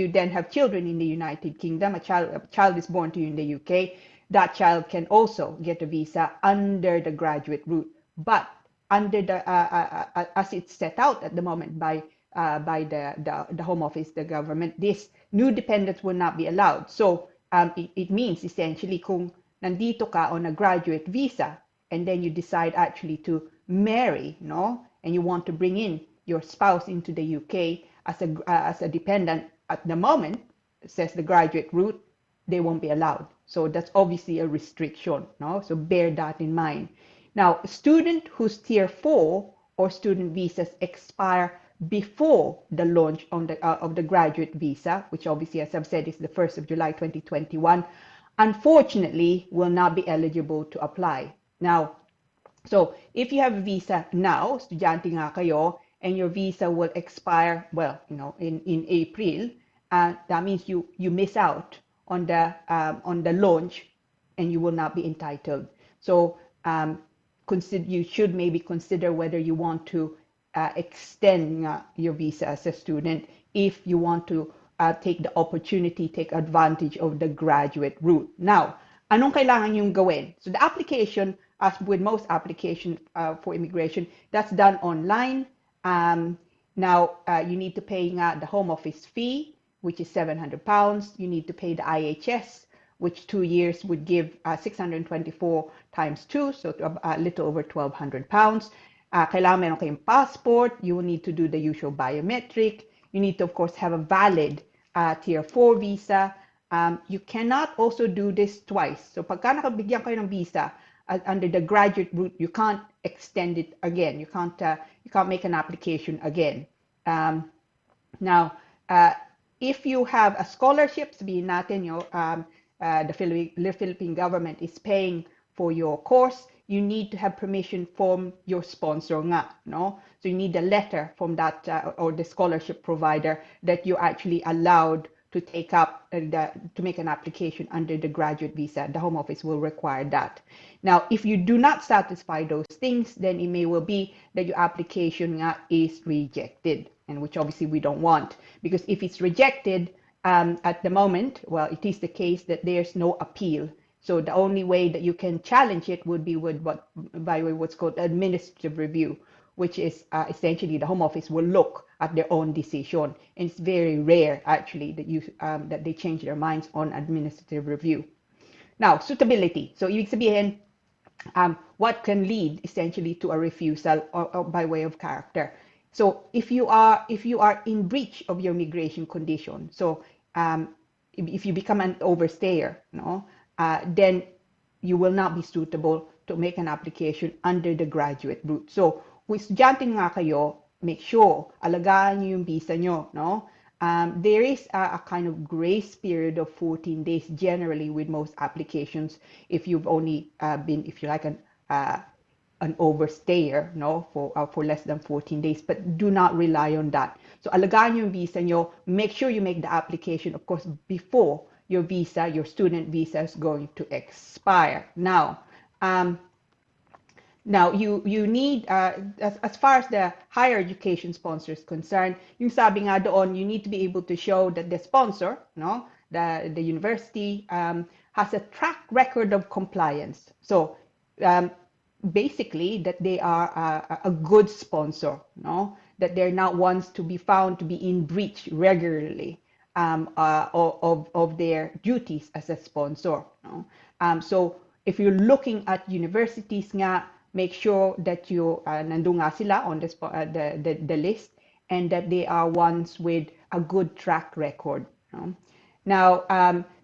then have children in the United Kingdom, a child is born to you in the UK, that child can also get a visa under the graduate route, but under as it's set out at the moment by the Home Office, the government, this new dependents will not be allowed. So it means essentially kung nandito ka on a graduate visa and then you decide actually to marry, no, and you want to bring in your spouse into the UK as a dependent at the moment, says the graduate route, they won't be allowed. So that's obviously a restriction, no? So bear that in mind. Now, a student whose Tier 4 or student visas expire before the launch on of the graduate visa, which obviously, as I've said, is the 1st of July 2021, unfortunately will not be eligible to apply. Now, so if you have a visa now, estudyante nga kayo, and your visa will expire, well, in April, that means you miss out on the launch, and you will not be entitled. So you should maybe consider whether you want to extend your visa as a student if you want to take the opportunity, take advantage of the graduate route. Now, anong kailangan yung gawin? So the application, as with most applications for immigration, that's done online. Now, you need to pay the Home Office fee, which is £700. You need to pay the IHS, which 2 years would give 624 times 2, so a little over £1,200. Kailangan meron kayong passport. You will need to do the usual biometric. You need to, of course, have a valid Tier 4 visa. You cannot also do this twice. So pagka nakabigyan kayo ng visa under the graduate route, you can't extend it again. You can't make an application again. Now, if you have a scholarship, sabihin natin the Philippine government is paying for your course, you need to have permission from your sponsor nga, no? So you need a letter from that or the scholarship provider that you're actually allowed to take up to make an application under the graduate visa. The Home Office will require that. Now, if you do not satisfy those things, then it may well be that your application is rejected, and which obviously we don't want, because if it's rejected at the moment, well, it is the case that there's no appeal. So the only way that you can challenge it would be with what's called administrative review, which is essentially the Home Office will look at their own decision. And it's very rare, actually, that they change their minds on administrative review. Now, suitability. So ibig sabihin, what can lead essentially to a refusal or by way of character. So if you are in breach of your migration condition, so if you become an overstayer, then you will not be suitable to make an application under the graduate route. So kung estudyante nga kayo, make sure alagaan niyo yung visa nyo, no? There is a kind of grace period of 14 days generally with most applications if you've only been, if you like, an overstayer, no, for less than 14 days, but do not rely on that. So alagaan yung visa nyo, make sure you make the application, of course, before your visa, your student visa is going to expire. Now, you need, as far as the higher education sponsor is concerned, yung sabi nga doon, you need to be able to show that the sponsor, no, the university, has a track record of compliance. So basically, that they are a good sponsor, no, that they're not ones to be found to be in breach regularly of their duties as a sponsor. No? So if you're looking at universities nga, make sure that you nandun nga sila on the list, and that they are ones with a good track record. No? Now,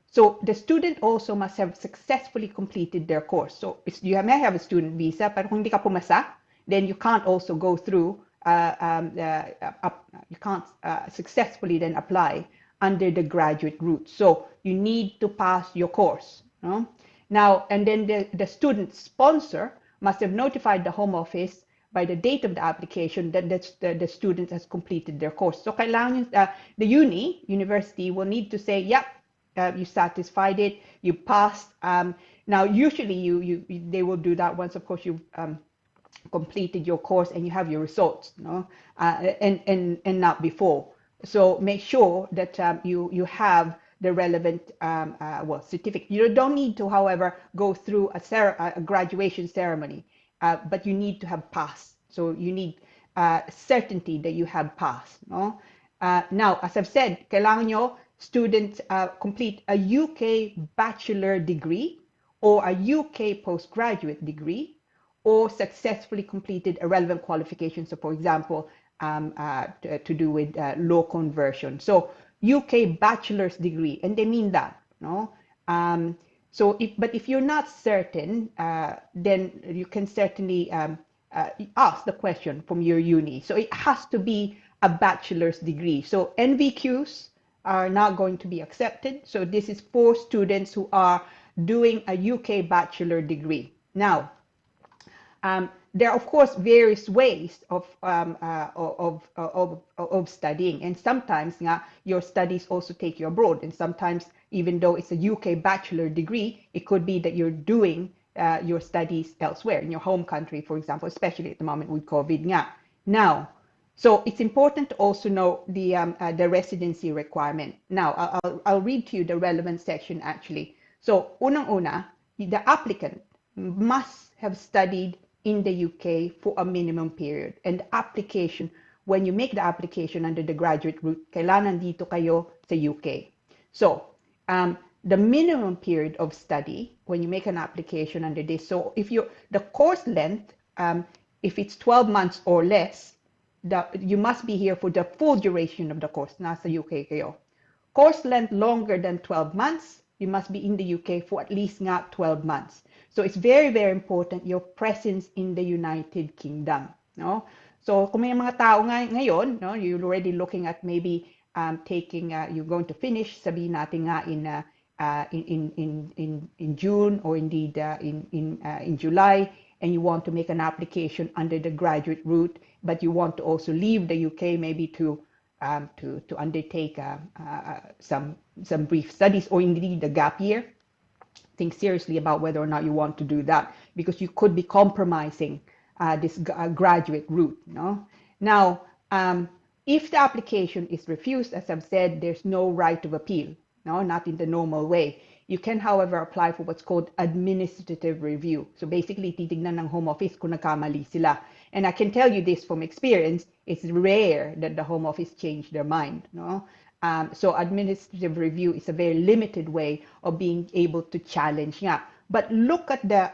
so the student also must have successfully completed their course. So you may have a student visa, but kung hindi ka pumasa, then you can't also go through, you can't successfully then apply under the graduate route. So you need to pass your course. No? Now, and then the student sponsor must have notified the Home Office by the date of the application that the student has completed their course. So kailangan, the university will need to say, yep, you satisfied it, you passed. Now, usually they will do that once, of course, you've completed your course and you have your results, no? And not before. So make sure that you have the relevant certificate. You don't need to, however, go through a graduation ceremony. but you need to have passed. So you need certainty that you have passed. No? Now, as I've said, kailangan nyo students complete a UK bachelor degree or a UK postgraduate degree or successfully completed a relevant qualification. So, for example, to do with law conversion. So, UK bachelor's degree, and they mean that, no? So, if you're not certain, then you can certainly ask the question from your uni. So, it has to be a bachelor's degree. So, NVQs are not going to be accepted. So, this is for students who are doing a UK bachelor degree. Now, there are, of course, various ways of studying, and sometimes your studies also take you abroad, and sometimes, even though it's a UK bachelor degree, it could be that you're doing your studies elsewhere in your home country, for example, especially at the moment with COVID. Now, so it's important to also know the residency requirement. Now, I'll read to you the relevant section actually. So, unang-una, the applicant must have studied in the UK for a minimum period. And the application, when you make the application under the graduate route, kailangan dito kayo sa UK. So, the minimum period of study, when you make an application under this, so if the course length, if it's 12 months or less, you must be here for the full duration of the course, nasa UK kayo. Course length longer than 12 months, you must be in the UK for at least 12 months. So it's very, very important your presence in the United Kingdom. No? So kung may mga tao ngayon, no, you're already looking at maybe taking, you're going to finish, sabihin natin nga in June or indeed in July, and you want to make an application under the graduate route, but you want to also leave the UK maybe to undertake some brief studies or indeed a gap year. Think seriously about whether or not you want to do that, because you could be compromising this graduate route. No? Now, if the application is refused, as I've said, there's no right of appeal. No, not in the normal way. You can, however, apply for what's called administrative review. So basically, titignan ng Home Office kung nagkamali sila. And I can tell you this from experience, it's rare that the Home Office change their mind. No? So administrative review is a very limited way of being able to challenge. Yeah. But look at the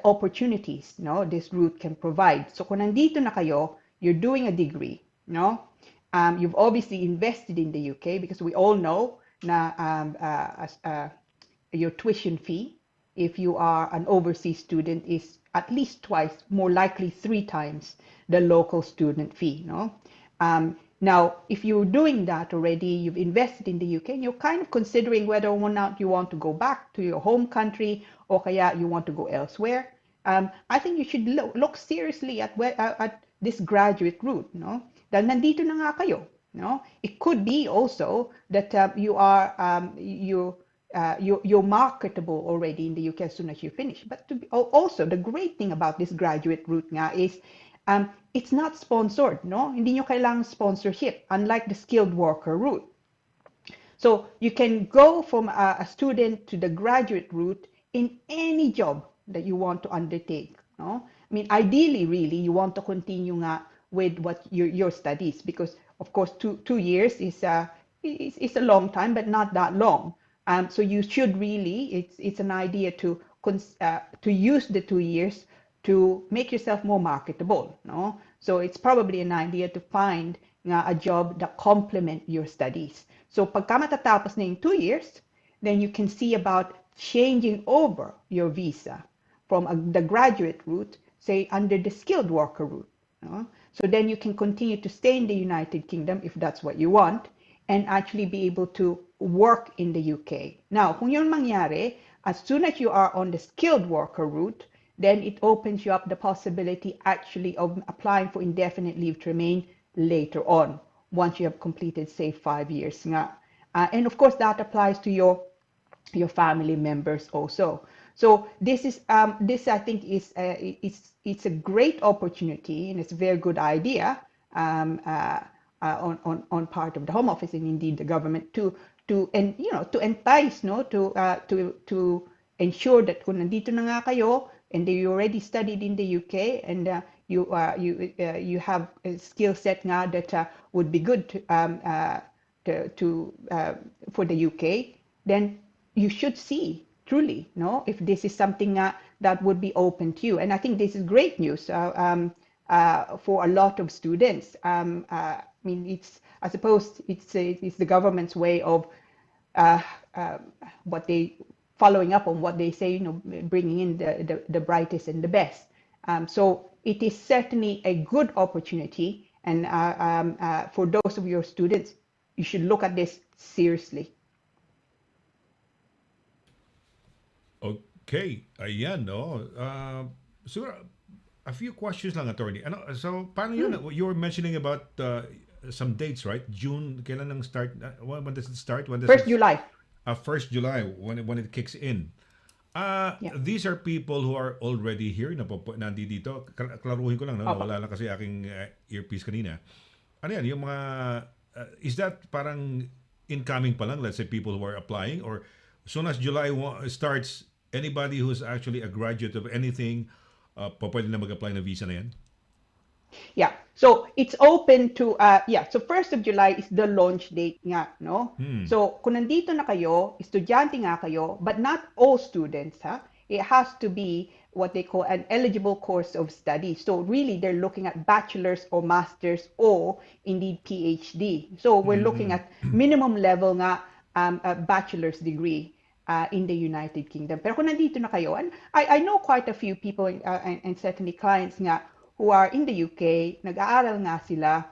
opportunities, no, this route can provide. So kung nandito na kayo, you're doing a degree, no? You've obviously invested in the UK, because we all know na your tuition fee, if you are an overseas student, is at least twice, more likely 3 times the local student fee. No? Now, if you're doing that already, you've invested in the UK, and you're kind of considering whether or not you want to go back to your home country or kaya you want to go elsewhere, I think you should look seriously at this graduate route. No? Dahil nandito na nga kayo. No? It could be also that you're marketable already in the UK as soon as you finish. But also, the great thing about this graduate route nga is it's not sponsored. No? Hindi nyo kailangang sponsorship, unlike the skilled worker route. So you can go from a student to the graduate route in any job that you want to undertake. No? I mean, ideally, really, you want to continue nga with what your studies, because of course 2 years is a long time, but not that long. So you should really, it's an idea to use the 2 years to make yourself more marketable. No? So it's probably an idea to find a job that complement your studies. So pagka matatapos na yung 2 years, then you can see about changing over your visa from the graduate route, say under the skilled worker route. No? So then you can continue to stay in the United Kingdom if that's what you want, and actually be able to work in the UK. Now, kung yun mangyari, as soon as you are on the skilled worker route, then it opens you up the possibility actually of applying for indefinite leave to remain later on, once you have completed, say, 5 years nga. And of course, that applies to your family members also. So this I think it's a great opportunity, and it's a very good idea on part of the Home Office and indeed the government to entice, no, to ensure that kung nandito na nga kayo, and you already studied in the UK, and you have a skill set nga that would be good for the UK, then you should see truly, no, if this is something that would be open to you. And I think this is great news for a lot of students. I mean, I suppose it's the government's way of following up on what they say, you know, bringing in the brightest and the best. So it is certainly a good opportunity, and for those of your students, you should look at this seriously. Okay, ayan, no. So, a few questions lang, attorney. So, paano yun? You were mentioning about some dates, right? June, kailan ang start? When does it start? When does 1st July. 1st July, when it kicks in. These are people who are already here, nandito. Klaruhin ko lang, no? Wala lang kasi aking earpiece kanina. Ano yan? Yung mga, is that parang incoming pa lang? Let's say people who are applying, or as soon as July starts, anybody who's actually a graduate of anything, pwede na mag-apply na visa na yan? Yeah, so it's open to, so 1st of July is the launch date nga, no? So kung nandito na kayo, estudyante nga kayo, but not all students, it has to be what they call an eligible course of study. So really, they're looking at bachelor's or master's or indeed PhD. So we're looking at minimum level nga a bachelor's degree in the United Kingdom. Pero kung nandito na kayo, and I know quite a few people and certainly clients nga who are in the UK, nag-aaral nga sila,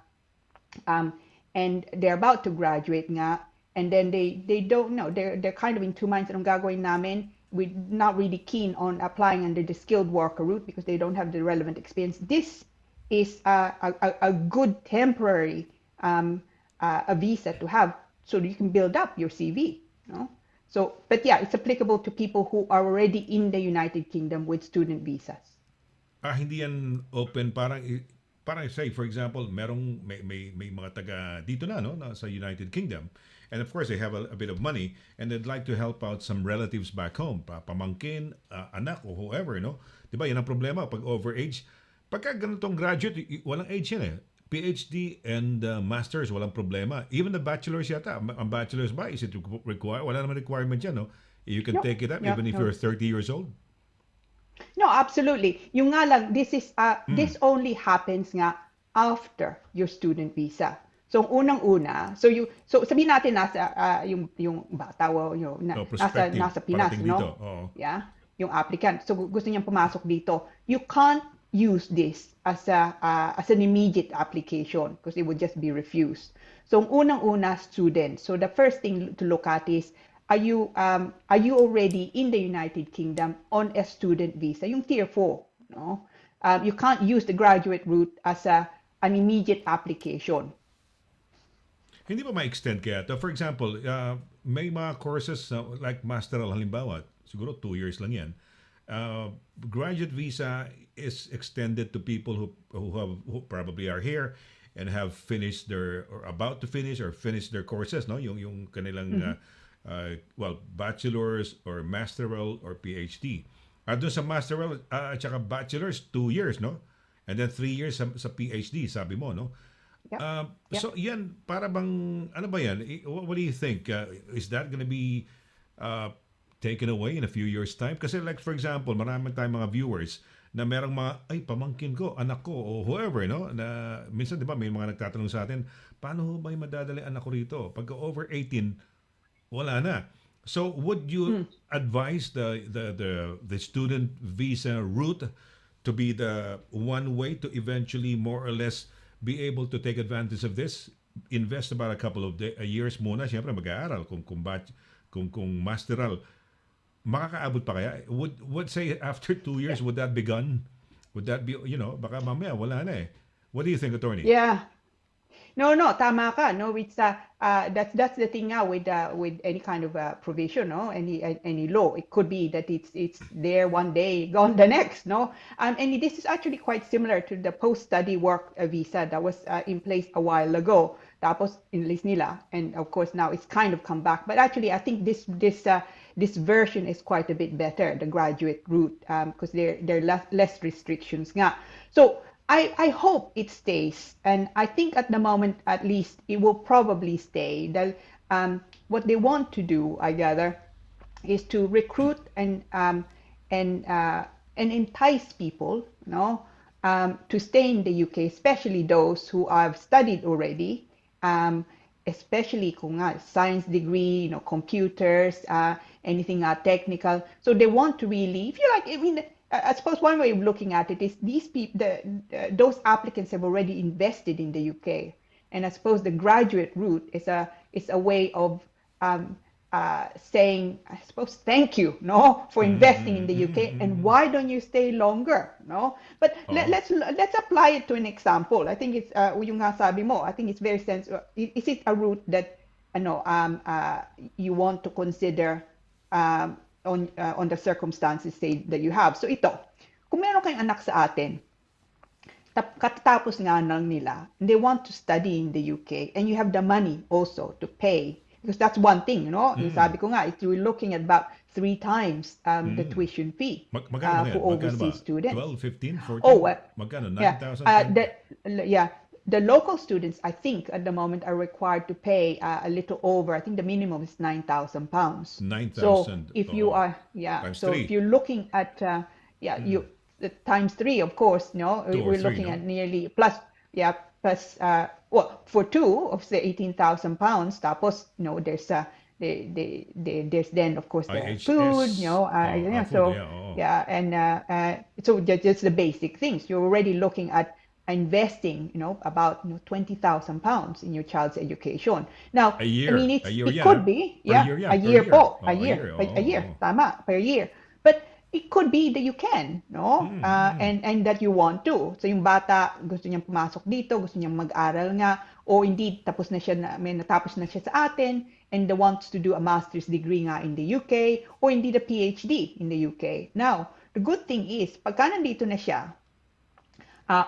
and they're about to graduate nga, and then they don't know, they're kind of in two minds, anong gagawin namin? We're not really keen on applying under the skilled worker route because they don't have the relevant experience. This is a good temporary a visa to have, so you can build up your CV, no? So, but yeah, it's applicable to people who are already in the United Kingdom with student visas. Hindi yan open, parang say for example, may mga taga dito na, no, sa United Kingdom, and of course they have a bit of money and they'd like to help out some relatives back home, pamangkin, anak o whoever, no? 'Di ba? Yan ang problema pag overage. Pagka ganitong graduate, walang age yan eh. PhD and masters, walang problema. Even the bachelor's yata, ang bachelor's ba, is it required? Wala naman requirement yan, no? You can take it up even if you're 30 years old. No, absolutely. Yung nga lang, this only happens nga after your student visa. So unang-una, so sabihin natin nasa yung bata o nasa Pinas, no? Yeah, yung applicant. So gusto niyang pumasok dito. You can't use this as an immediate application because it would just be refused. So unang-una, student. So the first thing to look at is, are you already in the United Kingdom on a student visa? Yung tier 4, no? You can't use the graduate route as an immediate application. Hindi ba ma-extend kaya to? For example, may mga courses like masteral halimbawa, siguro 2 years lang yan. Graduate visa is extended to people who probably are here and have finished or about to finish or finished their courses, no? Yung kanilang bachelor's or masteral or PhD. At doon sa masteral at saka bachelor's, 2 years, no? And then 3 years sa PhD, sabi mo, no? Yep. So yan, para bang, ano ba yan? What do you think? Is that gonna be taken away in a few years' time? Kasi like for example, marami tayong mga viewers na merong mga, pamangkin ko, anak ko, o whoever, no? Na minsan, di ba, may mga nagtatanong sa atin, paano ba yung madadali anak ko rito? Pagka over 18, wala na. So would you advise the student visa route to be the one way to eventually more or less be able to take advantage of this? Invest about a couple of years muna, siyempre mag-aaral kung masteral. Makakaabot pa kaya? Would say after 2 years, would that be gone? Would that be, baka mamaya wala na eh. What do you think, attorney? Yeah. No, tama ka. No, it's that's the thing now with any kind of provision, no, any law. It could be that it's there one day, gone the next, no. And this is actually quite similar to the post-study work visa that was in place a while ago. tapos inalis nila, and of course now it's kind of come back. But actually, I think this version is quite a bit better, the graduate route, because there are less restrictions nga. So I hope it stays, and I think at the moment at least it will probably stay. What they want to do, I gather, is to recruit and entice people, to stay in the UK, especially those who have studied already, especially kung science degree, computers, anything technical. So they want to really, if you like, I mean, I suppose one way of looking at it is these people, those applicants have already invested in the UK, and I suppose the graduate route is a way of saying, I suppose, thank you, for investing in the UK, and why don't you stay longer, But let's apply it to an example. I think it's yung nga sabi mo. I think it's very sensible. Is it a route that you want to consider on the circumstances, say, that you have? So ito, kung meron kayong anak sa atin, katatapos nga lang nila, and they want to study in the UK, and you have the money also to pay. Because that's one thing, Yung sabi ko nga, if you're looking at about 3 times the tuition fee for overseas students. 12, 15, 14? Oh, magkano? 9,000? The local students, I think, at the moment are required to pay a little over. I think the minimum is £9,000. 9,000. So if you are, times so 3. if you're looking at, you times 3, of course, we're looking at nearly plus, well, for 2 of say £18,000, tapos there's then of course the IHS, food, food, and so just the basic things. You're already looking at investing, about £20,000 in your child's education. Now, a year, I mean, a year, it could be, a year, per year. But it could be that you can, and that you want to. So yung bata, gusto niyang pumasok dito, gusto niyang mag-aral nga, or indeed, natapos na siya sa atin, and wants to do a master's degree nga in the UK, or indeed a PhD in the UK. Now, the good thing is, pagka nandito na siya,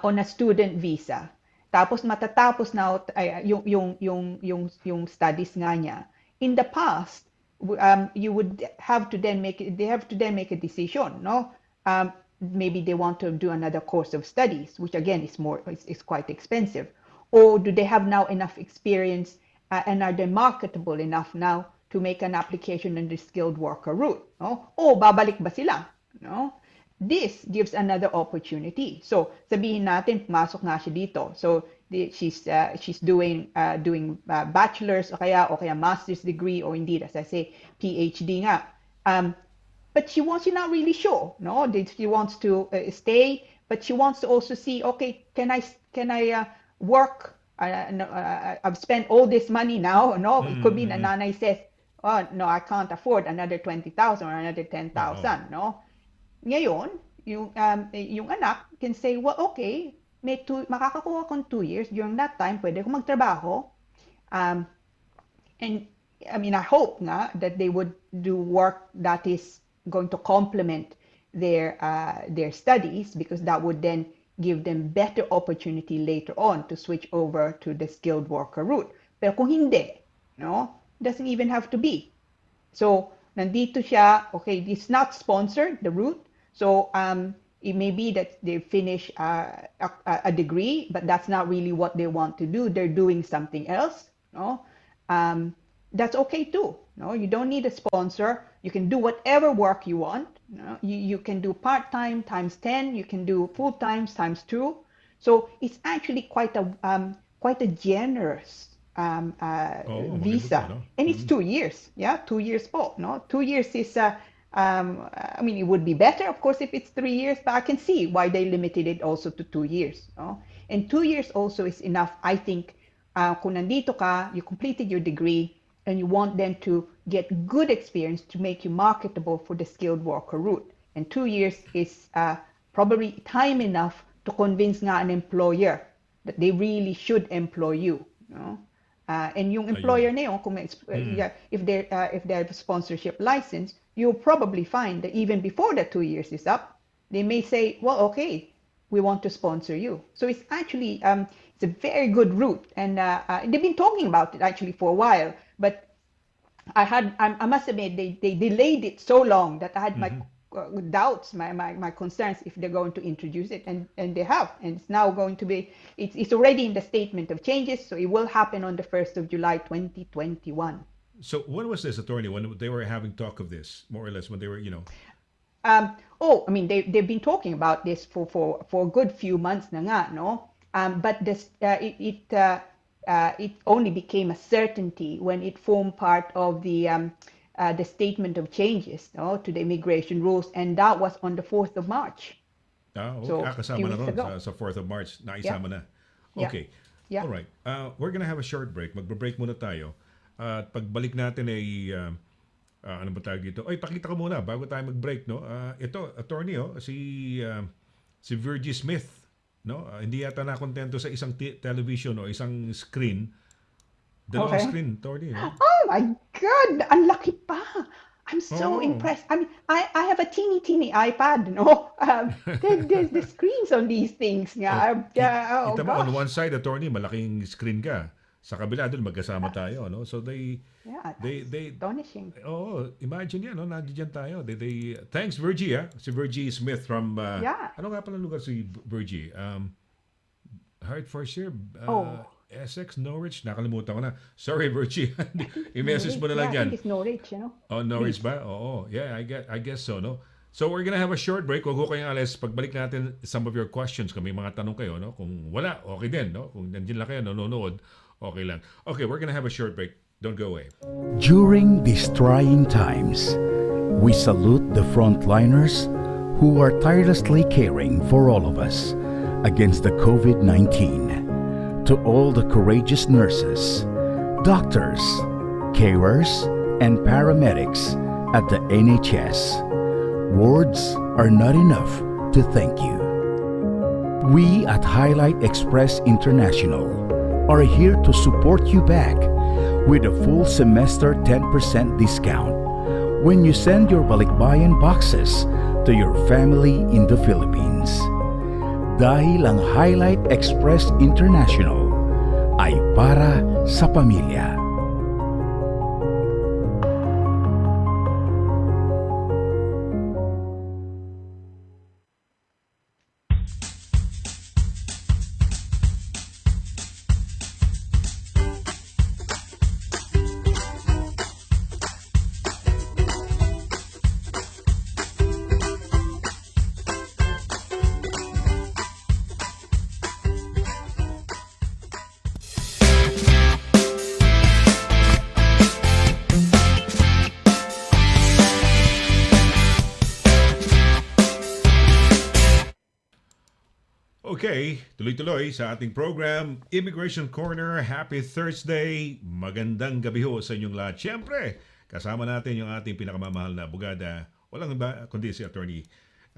on a student visa, tapos matatapos na yung studies nga niya, in the past, you would have to then make a decision, maybe they want to do another course of studies, which again is quite expensive, or do they have now enough experience and are they marketable enough now to make an application in the skilled worker route, o babalik ba sila, This gives another opportunity. So sabihin natin pumasok nga siya dito, so she's doing bachelor's o kaya master's degree, or indeed, as I say, PhD nga. But she's not really sure, she wants to stay, but she wants to also see, okay, can I work? I've spent all this money now, It could be the nanay says, oh no, I can't afford another 20,000 or another 10,000, Ngayon, yung anak can say, well, okay, makakakuha kong 2 years. During that time, pwede akong magtrabaho. And I mean, I hope nga that they would do work that is going to complement their studies, because that would then give them better opportunity later on to switch over to the skilled worker route. Pero kung hindi, doesn't even have to be. So, nandito siya, okay, it's not sponsored, the route. So it may be that they finish a degree, but that's not really what they want to do. They're doing something else. That's okay too. You don't need a sponsor. You can do whatever work you want. You can do part-time times 10. You can do full-time times 2. So it's actually quite a generous visa, and it's 2 years. 2 years po. 2 years is I mean, it would be better, of course, if it's 3 years, but I can see why they limited it also to 2 years. And 2 years also is enough, I think, kung nandito ka, you completed your degree, and you want them to get good experience to make you marketable for the skilled worker route. And 2 years is probably time enough to convince nga an employer that they really should employ you. And yung employer na yun, if they have a sponsorship license, you'll probably find that even before the 2 years is up, they may say, well, okay, we want to sponsor you. So it's actually it's a very good route, and they've been talking about it actually for a while. But I must admit they delayed it so long that I had my doubts, my concerns if they're going to introduce it, and they have, and it's now going to be it's already in the statement of changes, so it will happen on the 1st of July 2021. So when was this, attorney? When they were having talk of this, more or less, when they were, I mean, they've been talking about this for a good few months na nga, no? But this it only became a certainty when it formed part of the statement of changes, no, to the immigration rules, and that was on the 4th of March. okay. So, Kasama few na weeks ron ago. sa 4th of March, naisama na. Yeah. Okay. Yeah. All right. We're gonna have a short break. Magbe-break muna tayo. At pagbalik natin ay ano ba tawag dito? Ay, pakita ko muna bago tayo mag-break, no? Ito, attorney, si Virgie Smith, no? Hindi yata nakontento sa isang television o isang screen. Dalawang Okay. screen, attorney. Oh my God, ang laki pa. I'm so Oh. impressed. I mean, I have a teeny iPad, no? There's the screens on these things nga. Oh Kita mo, on gosh. one side, attorney, malaking screen ka. Sa kabila doon, magkasama tayo, no? So Yeah, they astonishing. imagine yan, no? Nandiyan tayo. Thanks, Virgie, Si Virgie Smith from, Yeah. ano nga pala lugar si Virgie? Hertfordshire, Oh. Essex, Norwich, nakalimutan ko na. Sorry, Virgie. I-message mo na lang Yeah, I yan. think it's Norwich, you know? Oh, Norwich ba? Oo. Yeah, I guess so, no? So we're gonna have a short break. Huwag ko kayong alis. Pagbalik natin some of your questions. Kung may mga tanong kayo, no? Kung wala, okay din, no? Kung nandiyan lang kayo, nanonood, okay lang. Okay, we're gonna have a short break. Don't go away. During these trying times, we salute the frontliners who are tirelessly caring for all of us against the COVID-19. To all the courageous nurses, doctors, carers, and paramedics at the NHS, words are not enough to thank you. We at Highlight Express International are here to support you back with a full semester 10% discount when you send your balikbayan boxes to your family in the Philippines. Dahil ang Highlight Express International ay para sa pamilya. Okay, tuloy-tuloy sa ating program, Immigration Corner. Happy Thursday! Magandang gabi ho sa inyong lahat. Siyempre, kasama natin yung ating pinakamamahal na abogada. Walang iba kundi si Attorney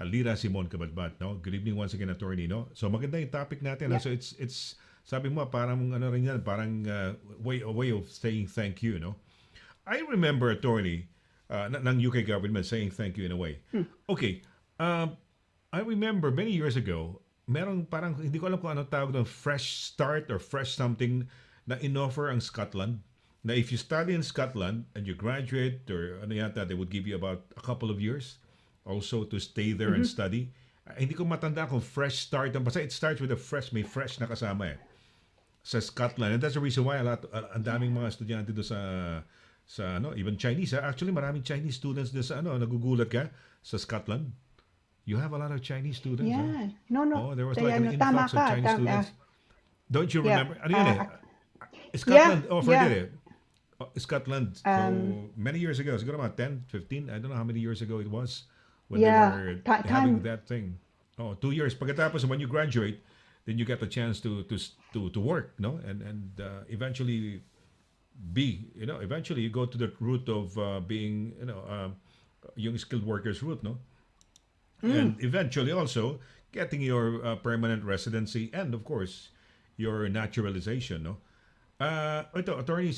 Lira Simon Cabatbat. No? Good evening once again, Attorney. No? So maganda yung topic natin. No? So it's sabi mo, parang ano rin yan, parang way of saying thank you. No? I remember, Attorney, ng UK government saying thank you in a way. Okay, I remember many years ago, merong parang, hindi ko alam kung ano tawag ng fresh start or fresh something na inoffer ang Scotland. Na if you study in Scotland and you graduate or ano yata, they would give you about a couple of years also to stay there and study. Hindi ko matanda kung fresh start. Basta it starts with a fresh, may fresh na kasama sa Scotland. And that's the reason why ang daming mga estudyante doon sa even Chinese. Actually, maraming Chinese students doon sa nagugulat ka sa Scotland. You have a lot of Chinese students. Yeah. No. Oh, there was Kaya, like an tama influx of ka. Chinese students. Don't you Yeah. remember? Ano yun Scotland offered yeah. it Scotland. So many years ago, siguro mga 10, 15, I don't know how many years ago it was when they Yeah. were Time- having that thing. 2 years. Pagkatapos, when you graduate, then you get the chance to work, no? And eventually eventually you go to the route of being, yung skilled workers route, no? And eventually also getting your permanent residency and of course your naturalization, no? Ito, attorney,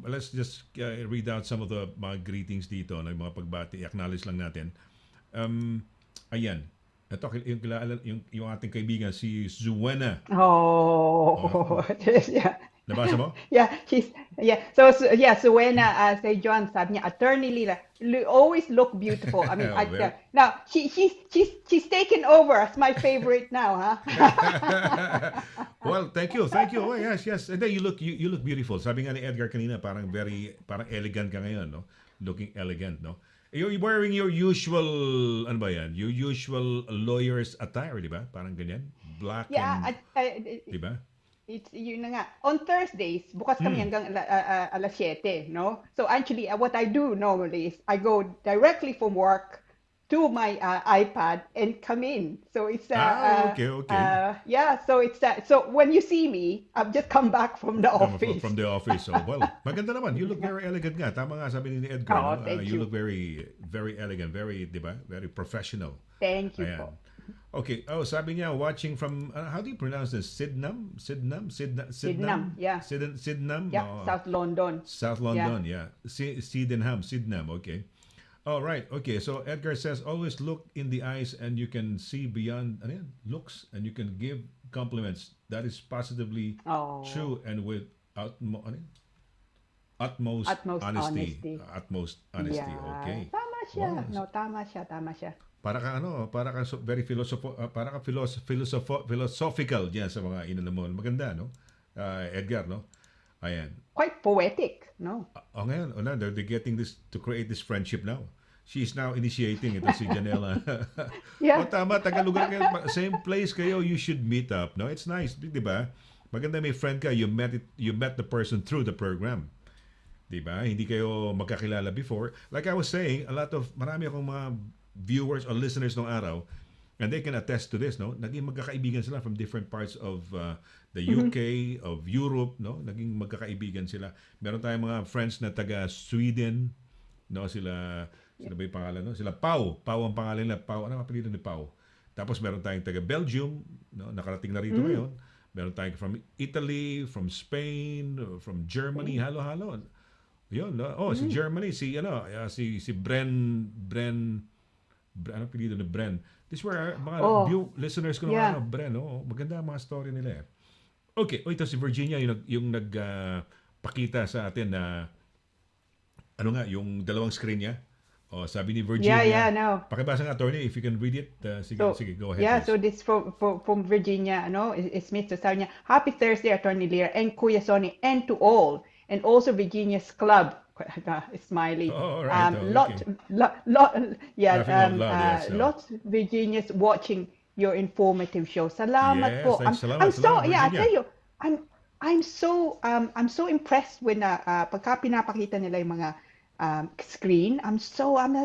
let's just read out some of the mga greetings dito, no? Yung mga pagbati, acknowledge lang natin. Ayan. Ito, yung ating kaibigan, si Zuena. Oh, yeah. Nabasa mo? Yeah, yeah. So when say John sabi niya, Attorney Lila, always look beautiful. I mean, Well. now she's taken over as my favorite now, huh? Well, thank you. Oh, yes. And then you look beautiful. Sabi nga ni Edgar kanina, parang elegant ka ngayon, no? Looking elegant, no? You're wearing your usual, ano ba yan? Your usual lawyer's attire, di ba? Parang ganyan. Black Yeah, di ba? it's yun na nga. On Thursdays, bukas kami hanggang alas 7, no? So actually, what I do normally is I go directly from work to my iPad and come in. So it's Okay. yeah. So it's so when you see me, I've just come back from the office. From the office. So, well, maganda naman. You look very elegant nga. Tama nga sabi ni Edgar. Oh, no? thank You you. look very, very elegant. Very, di ba? Very professional. Thank you Ayan. po. Okay. Oh, sabi niya, watching from, how do you pronounce this? Sydenham? Sydenham, yeah. Sydenham? Yeah, Oh, South London. South London, yeah. Sydenham, okay. All right, okay. So Edgar says, always look in the eyes and you can see beyond looks and you can give compliments. That is positively Oh. true and with utmost honesty. Utmost honesty, Yeah. okay. Tama siya. Wow. No, tama siya. Para ka very philosophical diyan sa mga inano mo. Maganda, no? Edgar, no? Ayan. Quite poetic, no? Ngayon, they're getting this to create this friendship now. She is now initiating ito si Janela. Yeah. Tama, Tagalugar kayo, same place kayo, you should meet up. No, it's nice, 'di ba? Maganda may friend ka, you met the person through the program. 'Di ba? Hindi kayo magkakilala before. Like I was saying, marami akong mga viewers or listeners nung araw, and they can attest to this, no? Naging magkakaibigan sila from different parts of the UK, of Europe, no? Naging magkakaibigan sila. Meron tayong mga friends na taga Sweden, no? Sila ba yung pangalan, no? Sila Pau ang pangalan nila. Pau, ano ang apelyido ni Pau? Tapos meron tayong taga Belgium, no? Nakarating na rito ngayon. Meron tayong from Italy, from Spain, from Germany, halo-halo. Yun, no? Oh, si Germany, si Bren, ano apelyido ni Bren? These were mga listeners ko Yeah. ng Bren, no? Maganda ang mga story nila. Okay, ito si Virginia yung nagpakita sa atin na yung dalawang screen niya. Oh, sabi ni Virginia. Yeah, no. Pakibasa nga, attorney, if you can read it. Sige, go ahead. Yeah, please. so this from Virginia, no, Smith. So sabi niya, Happy Thursday, Attorney Lear, and Kuya Sonny, and to all, and also Virginia's club. Smiley. Oh, all right. Yeah, Laughing out loud, yes, so. lots Virginia's watching your informative show. Salamat Yes, po. thanks, I'm so salamat, yeah, I Virginia. tell you, I'm so impressed when pagka pinapakita nila yung mga screen. I'm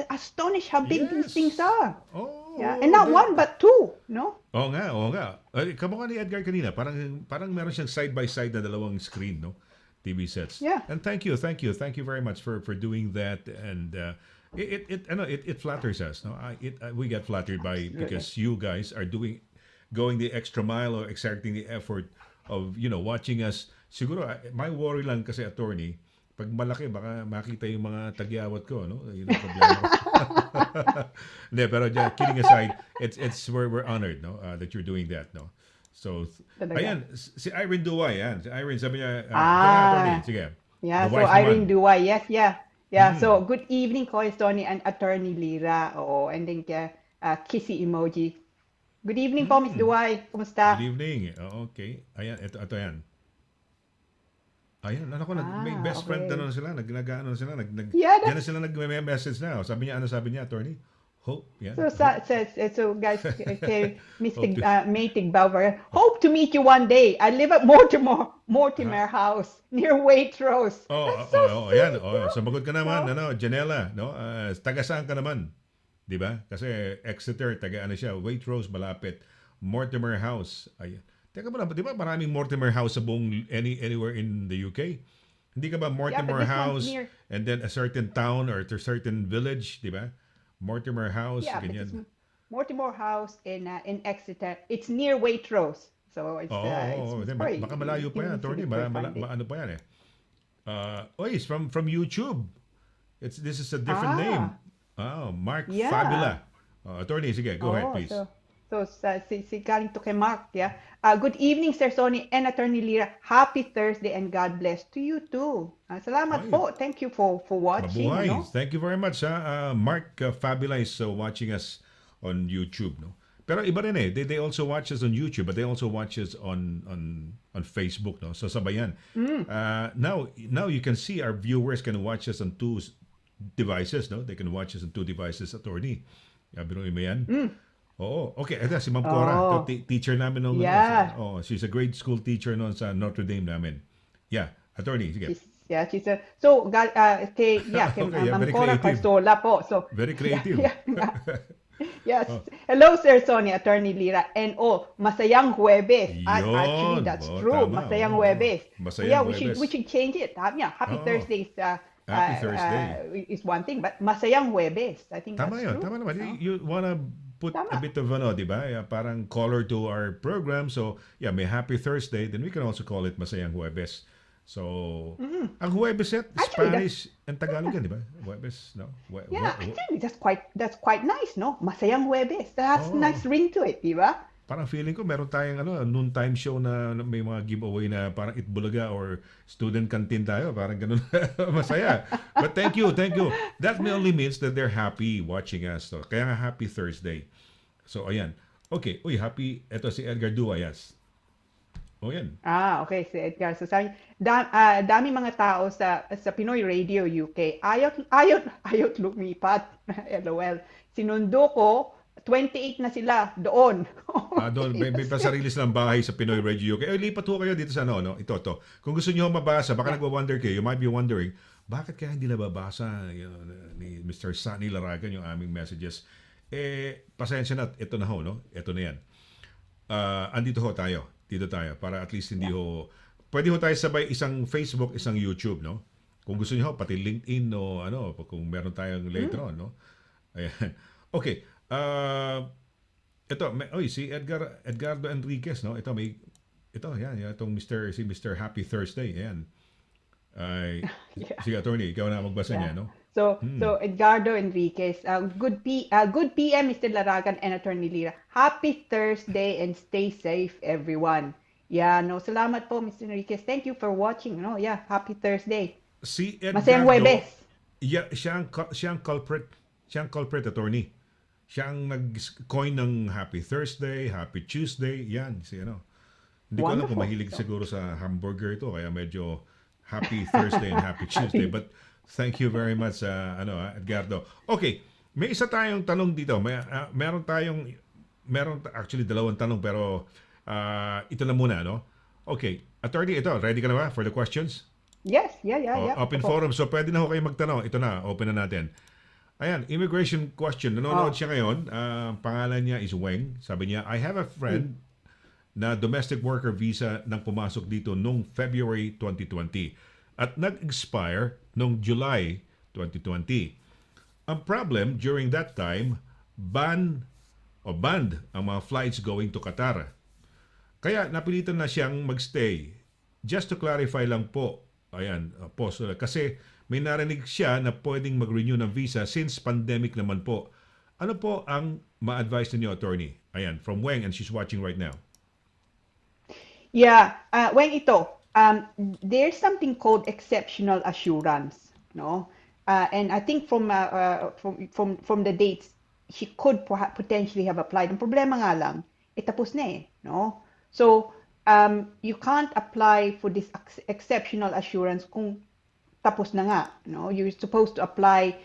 astonished how big these Yes. things are. Oh, Yeah, and not one but two, no? Oo nga. Kamukha ni Edgar kanina, parang meron siyang side by side na dalawang screen, no? TV sets. Yeah. And thank you very much for doing that, and it flatters us, no? We get flattered because you guys are going the extra mile or exerting the effort of watching us. Siguro my worry lang kasi, attorney, pag malaki baka makita yung mga tagyawat ko, no? Yun ang problema ko. Hindi, pero kidding aside, it's we're honored, no, that you're doing that, no. So Talaga. ayan, si Irene Duway, yan. Si Irene, sabi niya, attorney, sige. Yeah, The so wife Irene naman. Duway, yes, yeah. Yeah, so good evening, Koy Tony and Attorney Lira. Oo, and then kissy emoji. Good evening po, Miss Duway. Kumusta? Good evening. Okay. Ayan, ito yan. Ayan, may best friend okay. na sila, nag-ano sila, Yeah, yan na sila nag-message na. Sabi niya, attorney? Hope, yan. So guys, kay Mr. Matig Bauer, hope to meet you one day. I live at Mortimer House near Waitrose. Ayan. Sumagot ka naman, Janela, no? Taga saan ka naman? 'Di ba? Kasi Exeter, taga siya, Waitrose, malapit. Mortimer House. Ayan. Teka ba, 'di ba maraming Mortimer House sa buong anywhere in the UK? Hindi ka ba Mortimer this one's House near- and then a certain town or a certain village, 'di ba? Mortimer House, Yeah, but it's ganyan. Mortimer House in Exeter. It's near Waitrose. So it's baka malayo pa yan, attorney. Ano pa yan eh. It's from YouTube. This is a different name. Oh, Mark Yeah. Fabula. Attorney, sige, go ahead, please. So, So, si galing to kay Mark, yeah. Good evening, Sir Sonny and Attorney Lira. Happy Thursday and God bless to you too. Salamat Ay. po. Thank you for watching, Mabuhay. ano? Thank you very much. Mark Fabula is watching us on YouTube. No? Pero iba rin eh. They also watch us on YouTube, but they also watch us on Facebook. No? So sabayan. Now you can see our viewers can watch us on two devices. No? They can watch us on two devices, attorney. Biruin mo yan? Oo. Okay. Ito si Ma'am Cora. Oh. Teacher namin nung Yeah. she's a grade school teacher noon sa Notre Dame namin. Yeah. Attorney, sige. She's a so kay Okay, yeah, Ma'am very Cora creative. Carsola po. So Very creative. Yes. Hello, Sir Sonny, Attorney Lira. And masayang Huwebes. Yun. Actually, that's Oh, true. tama. Masayang Oh. Huwebes. Masayang Yeah, Huwebes. we should change it. Happy Oh. Thursdays. Happy Thursday. Is one thing, but masayang Huwebes. I think Tama that's yun. true. Tama naman. No? You wanna put a Tama. bit of di ba? Parang color to our program. So, yeah, may Happy Thursday. Then we can also call it Masayang Huwebes. So, ang Huwebes at Actually, Spanish and Tagalog yan, di ba? Huwebes, no? Yeah, actually, that's quite nice, no? Masayang Huwebes. That has Oh. nice ring to it, di ba? Parang feeling ko meron tayong noontime show na may mga giveaway na parang Itbulaga or student canteen tayo. Parang ganun. Masaya. But thank you. That only means that they're happy watching us. So, kaya nga Happy Thursday. So, ayan. Okay. Uy, happy. Ito si Edgar Duayas. O yan. Okay, si Edgar. So, dami mga tao sa Pinoy Radio UK. Ayot lumipat. LOL. Sinundo ko, 28 na sila doon. Doon, may pasarili silang bahay sa Pinoy Radio UK. Lipat ho kayo dito sa no? Ito. Kung gusto niyo mabasa, baka nagwa-wonder kayo, you might be wondering, bakit kaya hindi nababasa ni Mr. Sunny Laragan yung aming messages? Pasensya na, ito na ho, no? Ito na yan. Andito ho tayo. Dito tayo. Para at least hindi ho... Pwede ho tayo sabay isang Facebook, isang YouTube, no? Kung gusto niyo ho, pati LinkedIn o kung meron tayong later on, no? Ayan. Okay. Ito, si Edgardo Enriquez, no? Ito, yan, itong si Mr. Happy Thursday, ayan. Sige, attorney, ikaw na magbasa niya, no? So Edgardo Enriquez, good PM, Mr. Laragan and Attorney Lira. Happy Thursday and stay safe, everyone. Yeah, no, salamat po, Mr. Enriquez. Thank you for watching. No, yeah, happy Thursday. Si Edgardo, Masayang Huwebes. Yeah, siya ang culprit, attorney. Siya ang nag-coin ng Happy Thursday, Happy Tuesday, yan, si Hindi ko alam kung Wonderful. mahilig siguro sa hamburger ito, kaya medyo Happy Thursday and Happy Tuesday. But thank you very much, Edgardo. Okay, may isa tayong tanong dito. Meron actually dalawang tanong, pero ito na muna, no? Okay, attorney, ito, ready ka na ba for the questions? Yes, yeah. Open forum. So, pwede na ho kayo magtanong. Ito na, open na natin. Ayan, immigration question. Nanonood siya ngayon. Pangalan niya is Weng. Sabi niya, I have a friend na domestic worker visa nang pumasok dito noong February 2020 at nag-expire noong July 2020. Ang problem, during that time, banned ang mga flights going to Qatar. Kaya napilitan na siyang magstay. Just to clarify lang po, ayan, kasi may narinig siya na pwedeng mag-renew ng visa since pandemic naman po. Ano po ang ma-advise ninyo, attorney? Ayan, from Weng, and she's watching right now. Yeah, when there's something called exceptional assurance, no? And I think from the dates, she could potentially have applied. Ang problema nga lang, tapos na eh, no? So, you can't apply for this exceptional assurance kung tapos na nga, no? You're supposed to apply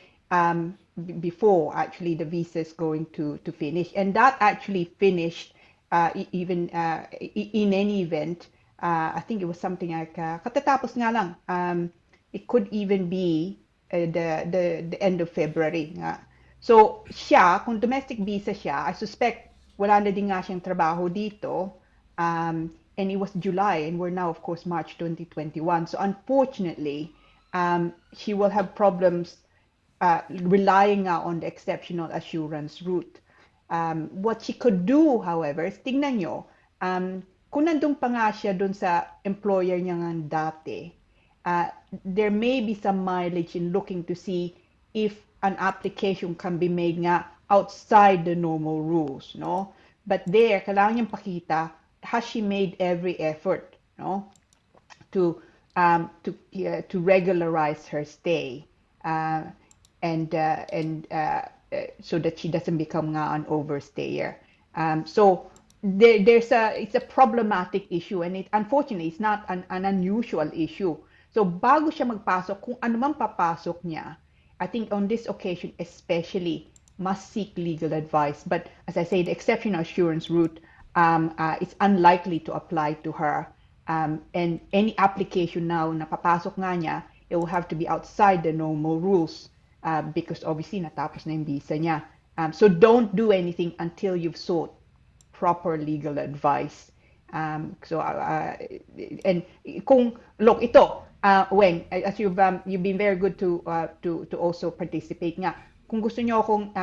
before actually the visa is going to finish, and that actually finished. Even in any event, I think it was something like katatapos nga lang. It could even be the end of February nga. So siya, kung domestic visa siya, I suspect wala na din nga siyang trabaho dito. And it was July, and we're now of course March 2021. So unfortunately, she will have problems relying on the exceptional assurance route. What she could do, however, is tingnan nyo, kung nandun pa nga siya dun sa employer niya nga dati, there may be some mileage in looking to see if an application can be made nga outside the normal rules, no? But there, kailangan niyang pakita, has she made every effort, no, to regularize her stay, so that she doesn't become nga an overstayer. So it's a problematic issue, and unfortunately it's not an unusual issue. So bago siya magpasok, kung ano man papasok niya, I think on this occasion especially, must seek legal advice. But as I say, the exceptional assurance route, it's unlikely to apply to her. And any application now na papasok nga niya, it will have to be outside the normal rules, because obviously natapos na yung visa niya. So don't do anything until you've sought proper legal advice. And kung look ito, Weng, as you've been very good to also participate nga. Kung gusto niyo akong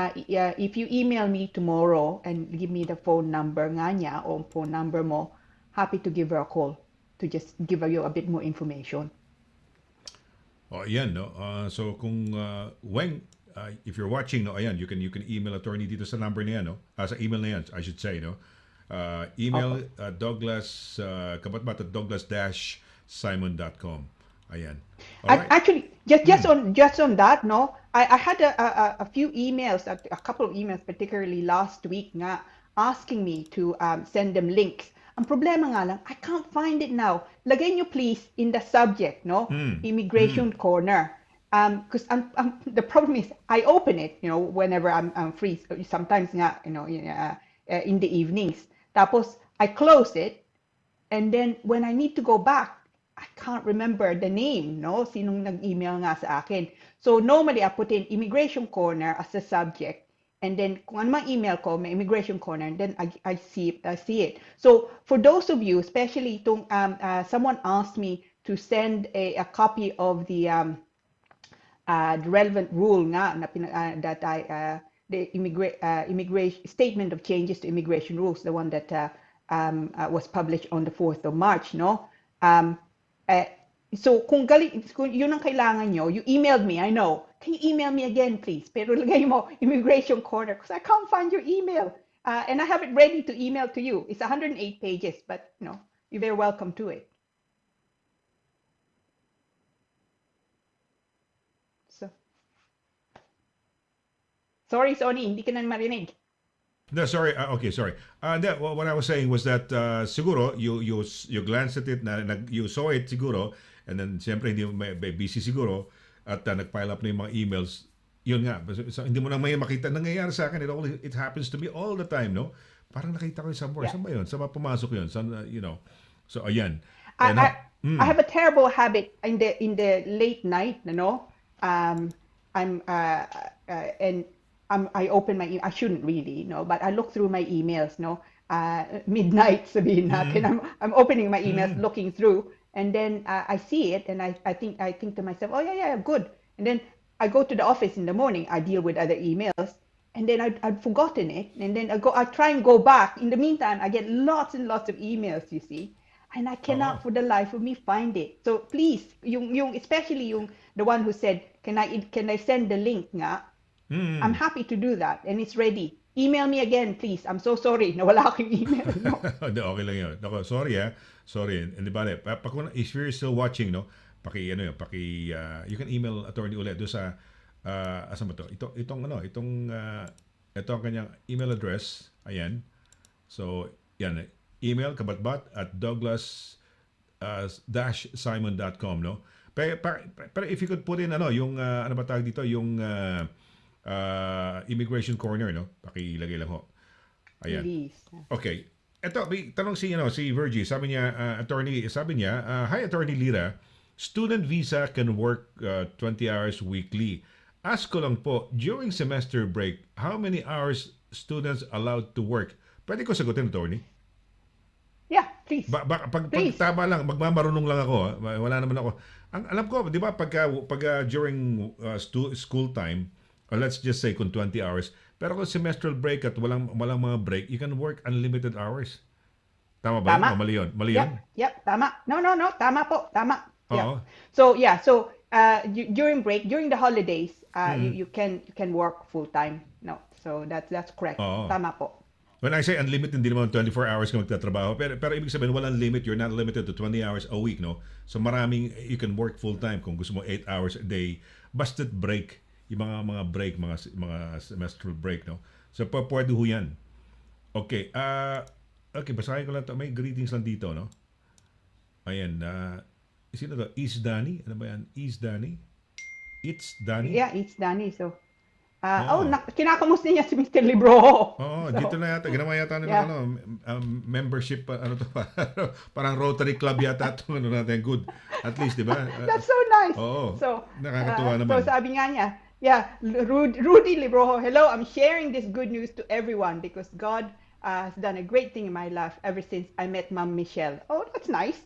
if you email me tomorrow and give me the phone number nga niya o phone number mo, happy to give her a call to just give you a bit more information. Oh, ayan, no. So kung Weng, if you're watching, no, ayan, you can email attorney dito sa number niya, no. Sa email na yan, I should say, no. Email Douglas Kabatbat at douglas-simon.com. Ayan. All right. Actually, just on that, no, I had a few emails, a couple of emails, particularly last week, nga asking me to send them links. Ang problema nga lang, I can't find it now. Lagay nyo please in the subject, no, Immigration Corner. Because the problem is I open it, whenever I'm free. Sometimes nga, in the evenings. Tapos I close it, and then when I need to go back, I can't remember the name, no? Sinong nag-email nga sa akin. So normally I put in Immigration Corner as a subject, and then kung ano mang email ko, may Immigration Corner, and then I see it. So for those of you, especially itong, someone asked me to send a copy of the relevant rule nga the immigration statement of changes to immigration rules, the one that was published on the 4th of March, no? So kung yun ang kailangan nyo, you emailed me, I know. Can you email me again, please? Pero lagay mo Immigration Corner because I can't find your email. And I have it ready to email to you. It's 108 pages, but you're very welcome to it. So, sorry, Sonny, hindi ka na marinig. No, sorry. Okay, sorry. What I was saying was that siguro you glanced at it, you saw it siguro, and then siyempre hindi mo may busy siguro at nag-pile up na yung mga emails. Yun nga, so, hindi mo na may makita. Nangyayari sa akin, it happens to me all the time, no? Parang nakita ko yung somewhere. Saan ba yun? Saan ba pumasok yun? Saan, So, ayan. I have a terrible habit in the late night, I open my email. I shouldn't really, but I look through my emails, midnight sabihin natin. I'm opening my emails, looking through, and then I see it, and I think to myself, oh yeah, good. And then I go to the office in the morning. I deal with other emails, and then I'd forgotten it, and then I try and go back. In the meantime, I get lots and lots of emails, you see, and I cannot for the life of me find it. So please, especially the one who said, can I send the link nga? I'm happy to do that, and it's ready. Email me again, please. I'm so sorry. Nawala akong email. No? Okay lang yun. Sorry. And if you're still watching, you can email attorney ulit do sa asan ba to? Itong ang kanyang email address. Ayan. So, yan. Email kabatbat@douglas-simon.com, no? Pero if you could put in yung ano ba tawag dito, yung Immigration Corner, no? Pakilagay lang ho. Ayan. Please. Okay. Ito, may tanong si Virgie. Sabi niya, hi Attorney Lira, student visa can work 20 hours weekly. Ask ko lang po, during semester break, how many hours students allowed to work? Pwede ko sagutin, Attorney? Yeah, please. Pag tama lang, magmamarunong lang ako. Wala naman ako. Ang alam ko, di ba, pagka during school time, or let's just say kung 20 hours, pero kung semestral break at walang mga break, you can work unlimited hours. Tama ba? Tama. O, mali yun? Yep, tama. No, tama po, tama. Oo. Yeah. So during the holidays, you can work full time. No, so that's correct. Oo. Tama po. When I say unlimited, hindi naman 24 hours ka magtatrabaho. Pero ibig sabihin, walang limit. You're not limited to 20 hours a week, no? So maraming, you can work full-time kung gusto mo 8 hours a day. Basta't break. Yung mga break, mga semestral break, no? So pwede ho yan. Okay. Okay, basahin ko lang to. May greetings lang dito, no? Ayan. Sino to? Is Danny? Ano ba yan? Is Danny? It's Danny? Yeah, it's Danny. So, Oo. kinakamusta niya si Mr. Libro. Oo, So, dito na yata. Ginawa yata nila yeah. membership, ano to pa? Parang Rotary Club yata ito. Ano natin, good. At least, di ba? That's so nice. Oo. So, Nakakatuwa so naman. sabi nga niya, yeah, Rudy Librojo, hello, I'm sharing this good news to everyone because God has done a great thing in my life ever since I met Mom Michelle. Oh, that's nice.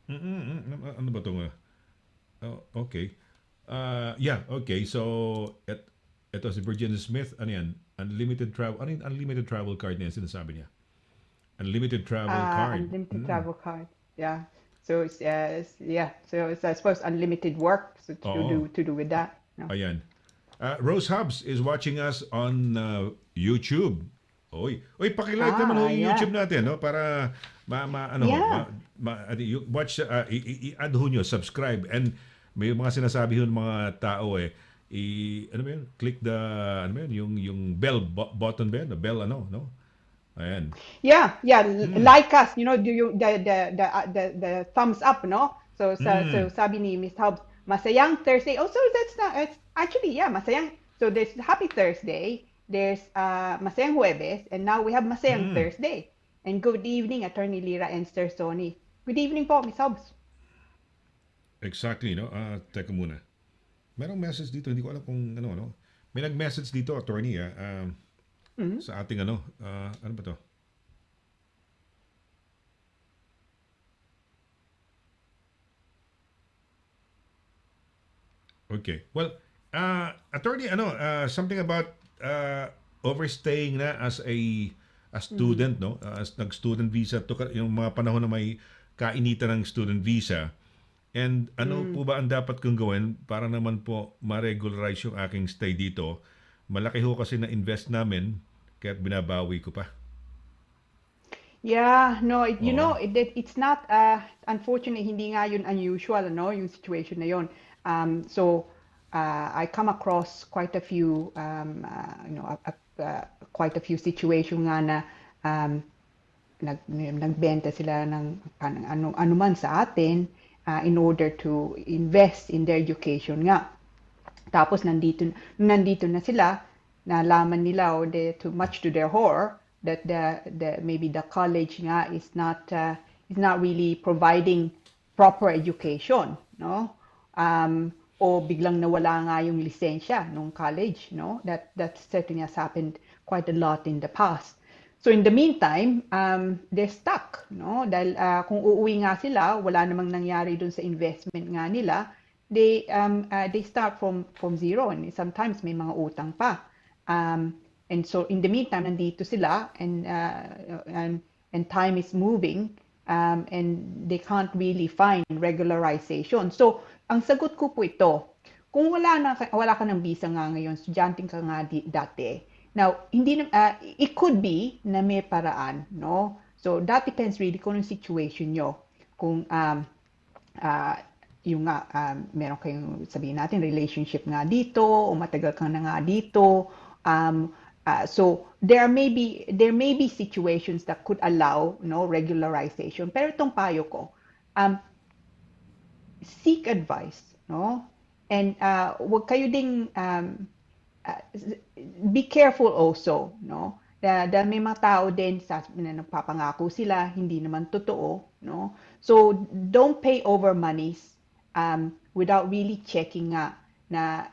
Ano ba ito nga? Oh, okay. Yeah, okay. So, ito si Virginia Smith. Ano yan? Unlimited travel. Ano yung unlimited travel card niya? Sinasabi niya. Unlimited travel card. Unlimited travel card. Yeah. So it's yeah. So it's I suppose unlimited work. So to do with that. No? Ayan. Rose Hubs is watching us on YouTube. Oy, paki-like naman yung yeah. YouTube natin, no? Para Yeah. watch i-add ho nyo, subscribe, and may mga sinasabi ho ng mga tao ano ba yun? Click the yung bell button ba yun? The bell no? Ayan. Yeah. Like us, do you the thumbs up, no? So sabi ni Miss Hobbs, masayang Thursday. Oh, so it's actually masayang. So there's Happy Thursday, there's masayang Huwebes, and now we have masayang Thursday. And good evening, Attorney Lira and Sir Sony. Good evening po, Miss Hobbs. Exactly, no? Teka muna. Merong message dito, hindi ko alam kung ano. May nag-message dito, attorney, sa ating ano ba to? Okay. Well, attorney, something about overstaying na as a student, no? As nag-student visa, yung mga panahon na may kainitan ng student visa. And ano po ba ang dapat kong gawin para naman po ma-regularize yung aking stay dito? Malaki ho kasi na-invest namin, kaya't binabawi ko pa. Yeah, no, it's not unfortunately hindi nga yun unusual, no, yung situation na yun. So I come across quite a few quite a few situation nga na nagbenta sila ng ano man sa atin in order to invest in their education nga. Tapos nandito na sila, nalaman nila too much to their horror that maybe the college nga is not really providing proper education, no? O biglang nawala nga yung lisensya nung college, no? That certainly has happened quite a lot in the past. So in the meantime, they're stuck, no? Dahil kung uuwi nga sila, wala namang nangyari dun sa investment nga nila, they start from zero, and sometimes may mga utang pa. And so in the meantime, nandito sila, and time is moving, and they can't really find regularization. So ang sagot ko po ito, kung wala ka ng visa nga ngayon, estudyante ka nga dati. Now, it could be na may paraan, no? So that depends really kung anong situation nyo. Kung meron kayong, sabihin natin, relationship nga dito, o matagal ka na nga dito. So there may be situations that could allow, no, regularization. Pero itong payo ko, seek advice, no? And wag kayo ding be careful also, no? Dahil may mga tao din na nagpapangako sila, hindi naman totoo, no? So don't pay over monies without really checking that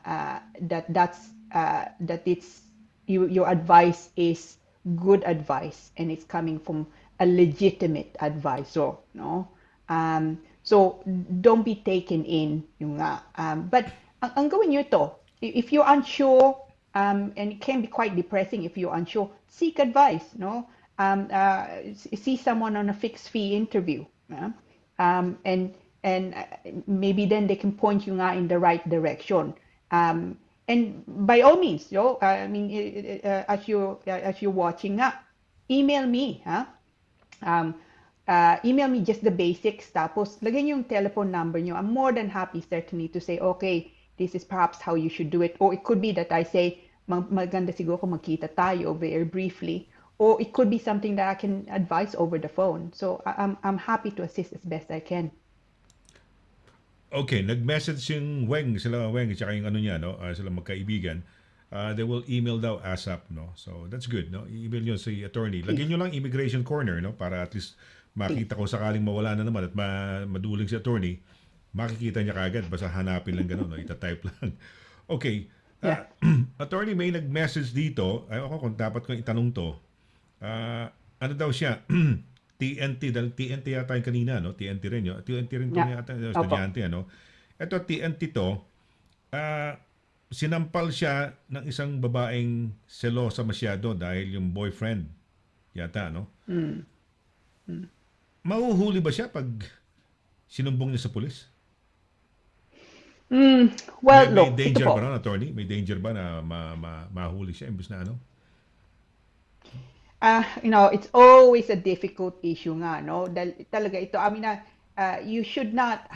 your advice is good advice and it's coming from a legitimate advisor, no? So don't be taken in yung but ang gawin nyo ito, if you're unsure, and it can be quite depressing if you're unsure, seek advice, no? See someone on a fixed fee interview, and maybe then they can point you in the right direction. and by all means, I mean, as you're watching up, email me, huh? Um, email me just the basics, tapos lagyan niyo yung telephone number niyo. I'm more than happy certainly to say, okay, this is perhaps how you should do it. Or it could be that I say, maganda siguro kung magkita tayo very briefly. Or it could be something that I can advise over the phone. So I'm happy to assist as best I can. Okay, nag-message yung sila Weng, tsaka yung ano niya, no? Sila magkaibigan. They will email daw ASAP, no? So, that's good, no? I-email nyo si attorney. Lagyan nyo lang Immigration Corner, no? Para at least makita ko sakaling mawala na naman at maduling si attorney, makikita niya kagad. Basta hanapin lang gano'n, no? Ita-type lang. Okay. Yeah. Attorney, may nag-message dito. Ay, ako kung dapat kong itanong to. Ano daw siya? TNT, dahil TNT yata yung kanina, no? TNT rin yun. TNT rin ito Yeah. yata, Opo. estudyante, ano? Ito, TNT to, sinampal siya ng isang babaeng selosa masyado dahil yung boyfriend yata, no? Mahuhuli ba siya pag sinumbong niya sa pulis? Well, may look, ito danger po. ba na, attorney? May danger ba na mahuli siya imbes na ano? It's always a difficult issue nga, no? Dahil talaga ito, I mean, you should not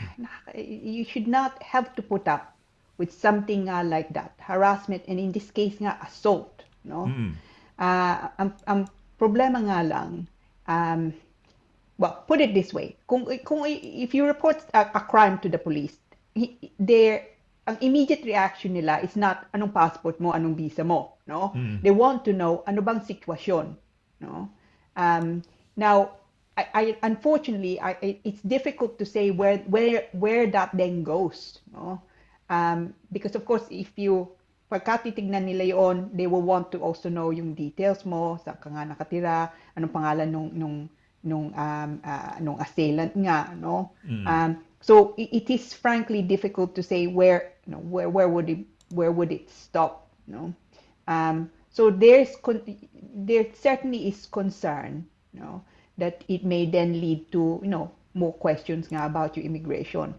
have to put up with something like that, harassment, and in this case nga, assault, no? Ang problema nga lang, well, put it this way, if you report a crime to the police, ang immediate reaction nila is not anong passport mo, anong visa mo, no? They want to know ano bang sitwasyon, no? Now, unfortunately, it's difficult to say where that then goes, no? Because of course, pagka titignan nila yon, they will want to also know yung details mo, saan ka nga nakatira, anong pangalan nung assailant nga, no? So it is frankly difficult to say where would it stop, no? So there certainly is concern, no, that it may then lead to more questions nga about your immigration.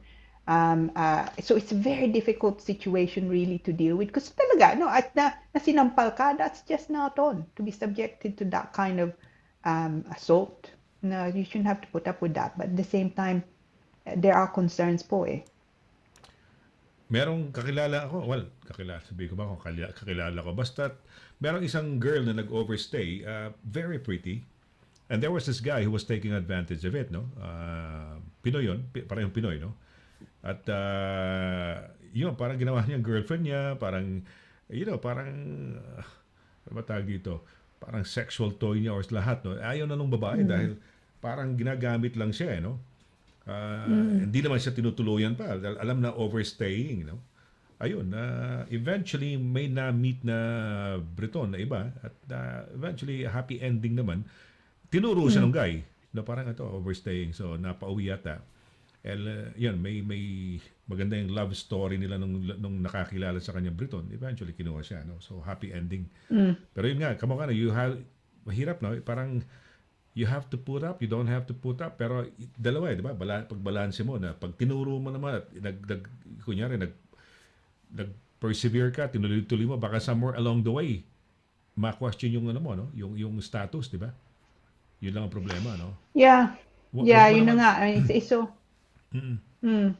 So it's a very difficult situation really to deal with because talaga at na sinampal ka, that's just not on to be subjected to that kind of assault. No, you shouldn't have to put up with that, but at the same time there are concerns po eh. Merong kakilala ako, sabi ko ba kung kakilala ko, basta merong isang girl na nag-overstay, very pretty, and there was this guy who was taking advantage of it, no? Pinoy yun, parang Pinoy, no? At yun, parang ginawa niya girlfriend niya, parang, parang, ano ba tawag dito? Parang sexual toy niya or lahat, no? Ayaw na nung babae dahil parang ginagamit lang siya, no? Hindi naman siya tinutuluyan pa. Alam na overstaying, no? Ayun, eventually may na-meet na Briton na iba at eventually happy ending naman. Tinuro siya ng guy na parang ito, overstaying. So, napauwi yata. Yun, may maganda yung love story nila nung nakakilala sa kanya Briton. Eventually, kinuha siya, no? So, happy ending. Pero yun nga, kamukha na, mahirap, no? Parang, you have to put up, you don't have to put up. Pero dalawa, di ba? Pagbalanse mo na pag tinuro mo naman at kunyari, nag-persevere ka, tinuloy-tuloy mo, baka somewhere along the way, ma-question yung ano mo, no? Yung status, di ba? Yun lang ang problema, no? Yeah. Wag Yun mo na naman- nga. I mean, it's so... Ayun,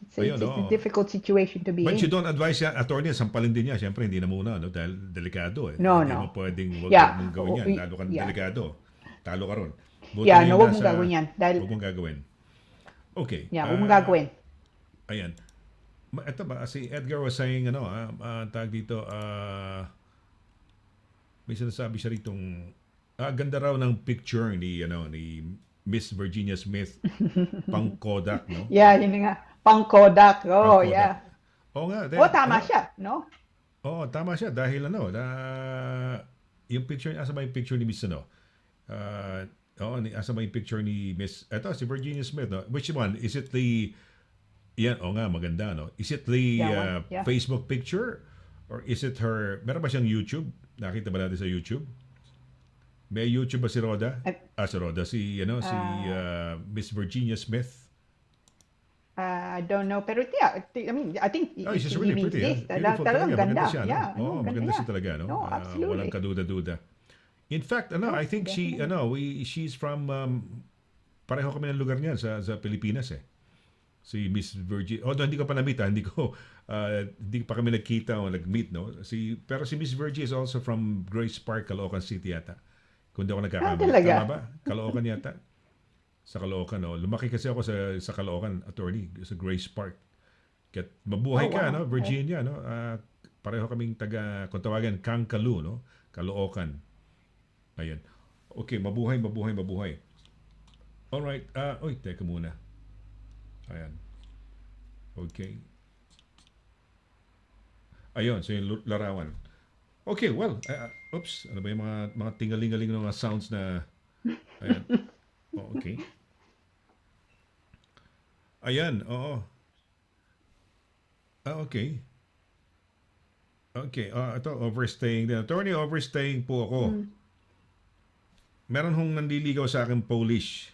it's oo. a difficult situation to be But in. you don't advise siya, attorney, sampalin din niya. Siyempre, hindi na muna, no? Dahil delikado, eh. No, Hindi no. mo pwedeng Yeah. mong gawin yan. Lalo ka Yeah. delikado. Talo ka ron. Buti Yeah, na no, yung wag mong nasa- gagawin yan. Wag mong gagawin. Okay. Yeah, huwag mong gagawin. Ayan. Ito ba, si Edgar was saying, tag dito, may sinasabi siya ritong, ganda raw ng picture ni Miss Virginia Smith, pang Kodak, no? Yeah, yun na nga. Pang Kodak. Oh, Pang Kodak. yeah. Oo nga. Tama siya, no? Oo, tama siya. Dahil yung picture, asa ba yung picture ni Miss asa ba yung picture ni Miss, eto, si Virginia Smith, no? Which one? Is it the, yan, nga, maganda, no? Is it the Yeah. Facebook picture? Or is it her, meron ba siyang YouTube? Nakita ba natin sa YouTube? May YouTube ba si Roda? Si Roda, si Miss Virginia Smith? I don't know, pero yeah, I think Oh, she's he really needs pretty, this. Beautiful Talagang talaga. Maganda ganda. siya, no? Yeah, Oo, ganda maganda siya niya. talaga, no? No, Walang absolutely. kaduda-duda. In fact, No, I think definitely. she's from, pareho kami ng lugar niyan sa Pilipinas eh. Si Miss Virgie. Although hindi ko pa na-meet, hindi pa kami nagkita o nag-meet, no? Pero si Miss Virgie is also from Grace Park, Caloocan City yata. Kung di ako nagkakamali. Talaga. Tama ba? Caloocan yata. Sa Caloocan, no? Lumaki kasi ako sa Caloocan, attorney, sa Grace Park. Kaya mabuhay Oh, ka, wow. no? Virginia, no? Pareho kaming kung tawagan, Kangkalu, no? Caloocan. Ayan. Okay, mabuhay, mabuhay, mabuhay. Alright. Uy, teka muna. Ayan. Okay. Ayun, so yung larawan. Okay, well, oops, ano ba yung mga tingaling-galing ng mga sounds na, ayan. Oh, okay. Ayan, oo. Okay. Okay, ito, overstaying din. Attorney, overstaying po ako. Meron hong nandiligaw sa akin Polish.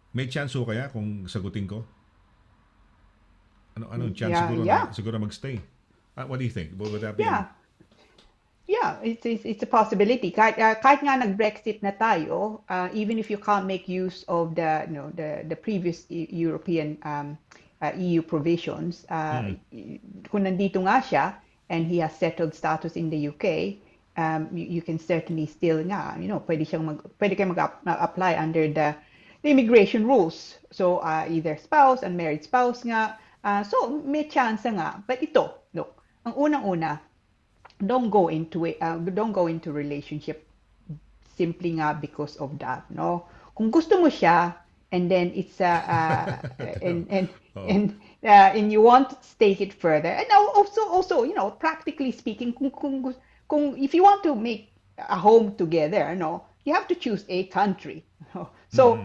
May chance ho kaya kung sagutin ko? Anong chance Yeah. siguro magstay? What do you think? Would that be? Yeah. Yeah, it's a possibility. Kahit nga nag-Brexit na tayo, even if you can't make use of the previous European EU provisions, kung nandito nga siya and he has settled status in the UK, you can certainly still nga, pwede kayong mag-apply under the immigration rules. So either spouse, unmarried spouse nga. So may chance nga. But ito, look, ang unang-una, don't go into relationship simply nga because of that, no? Kung gusto mo siya and then it's and you want to take it further, and also practically speaking, kung if you want to make a home together, no, you have to choose a country, no? So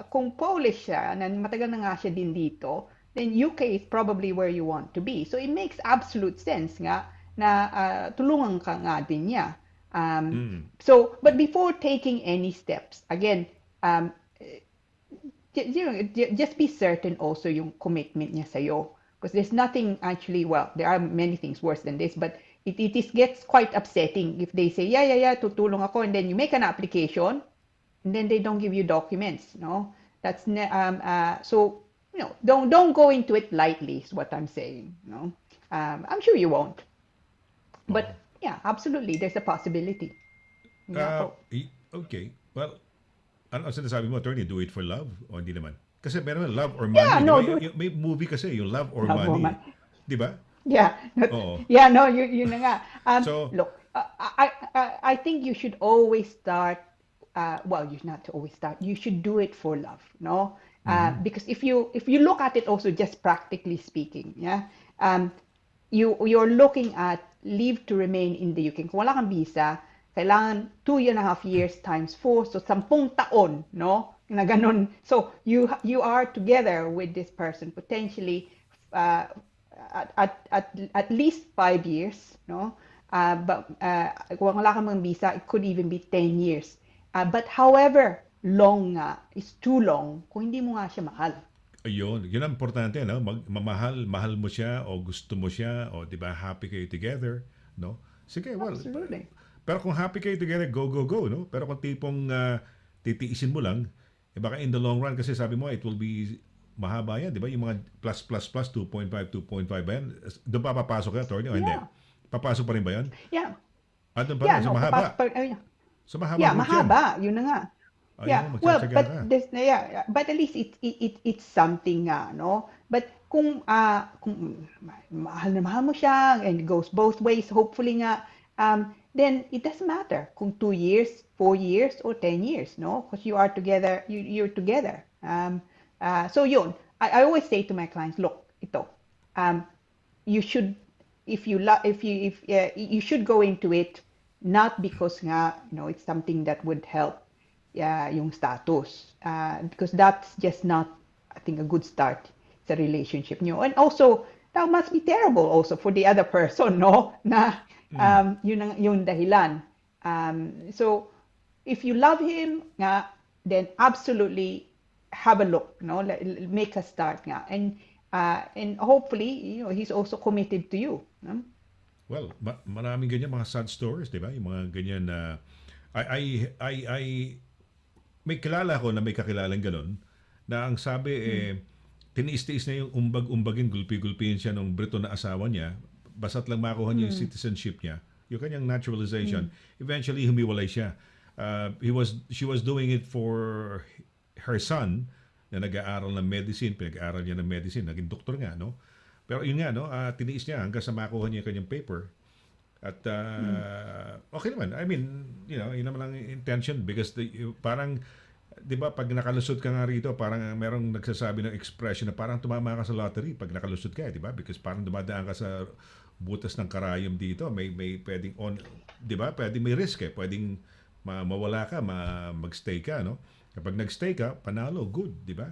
kung Polish siya na matagal na nga siya din dito, then UK is probably where you want to be. So it makes absolute sense nga na tulungan ka nga din niya. So, but before taking any steps, again, just be certain also yung commitment niya sa'yo. Because there's nothing actually, well, there are many things worse than this, but it gets quite upsetting if they say, yeah, tutulong ako, and then you make an application, and then they don't give you documents, no? That's so, don't go into it lightly is what I'm saying, no? I'm sure you won't. But yeah, absolutely, there's a possibility. Yeah, Okay. Well, ano sinasabi mo, attorney? Do it for love? O hindi naman? Kasi meron love or money. Yeah, di no, ba? May movie kasi, yung Love or Love or Money. Money. Di ba? yeah, Oo. yeah, no, yun na nga. So- Look, I think you should always start. Well, you not to always start. You should do it for love, no? Because if you look at it also just practically speaking, yeah, you're looking at leave to remain in the UK. Kung wala kang visa, kailangan 2.5 years times 4, so 10 taon, no? Na ganun. So you are together with this person potentially at least 5 years, no? But kung wala kang visa, it could even be 10 years. But however long nga is too long kung hindi mo nga siya mahal. Ayun, yun ang importante, no? Mahal mo siya o gusto mo siya o 'di ba happy kayo together, no? Sige, well. Absolutely. Pero kung happy kayo together, go, no? Pero kung tipong titiisin mo lang, baka in the long run kasi sabi mo it will be mahaba yan, 'di ba? Yung mga plus 2.5 ba yan? Doon pa papasok yan, attorney, o hindi? Yeah. Papasok pa rin ba yan? Yeah. Doon pa Yeah, rin, so no, mahaba. Yeah, So mahaba route yan. mahaba. Yun na nga. Ayun, Yeah, well, magtsatsaga but ka. but at least it's something nga, no? But kung mahal na mahal mo siya and it goes both ways, hopefully nga, then it doesn't matter kung 2 years, 4 years, or 10 years, no? Because you are together, you're together. So yun, I always say to my clients, look, ito, you should, you should go into it not because nga, it's something that would help yung status. Because that's just not, I think, a good start sa relationship nyo. And also, that must be terrible also for the other person, no? Na yun yung dahilan. So, if you love him nga, then absolutely have a look, no? Make a start nga. And And hopefully, he's also committed to you. No? Well, maraming ganyan mga sad stories, 'di ba? Yung mga ganyan na I may kilala ko na may kakilalang ganun na ang sabi tiniis-tiis na yung umbag-umbagin, gulpi-gulpiin siya ng Brito na asawa niya, basta't lang makuha niya yung citizenship niya, yung kanyang naturalization, eventually humiwalay siya. She was doing it for her son na nag-aaral ng medicine, pinag-aaral niya ng medicine, naging doktor nga, no? Pero yun nga, no, tiniis niya hanggang sa makuha niya yung kanyang paper. At okay naman. I mean, yun naman ang intention because parang 'di ba pag nakalusot ka nga rito, parang merong nagsasabi ng expression na parang tumama ka sa lottery pag nakalusot ka, 'di ba? Because parang dumadaan ka sa butas ng karayom dito, may pwedeng 'di ba? Pwedeng may risk pwedeng mawala ka, magstay ka, no? Kapag nagstay ka, panalo, good, 'di ba?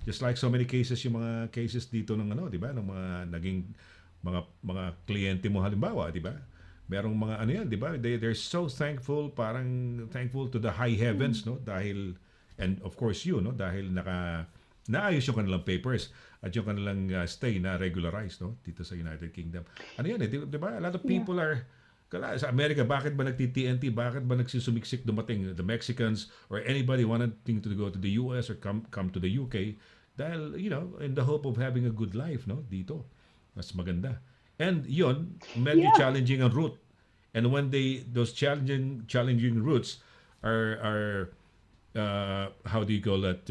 Just like so many cases, yung mga cases dito ng 'di ba? Ng mga naging mga kliyente mo halimbawa, 'di ba? Merong mga yan, 'di ba? They're so thankful, parang thankful to the high heavens, no? Dahil and of course no, dahil naayos yung kanilang papers at yung kanilang stay na regularized, no, dito sa United Kingdom. Ano yan 'di ba? A lot of people are sa Amerika, bakit ba nagti-TNT? Bakit ba nagsusumiksik dumating the Mexicans or anybody wanting to go to the US or come to the UK? Dahil, in the hope of having a good life, no, dito. Mas maganda. And yun, medyo challenging ang route. And when those challenging routes are how do you call that?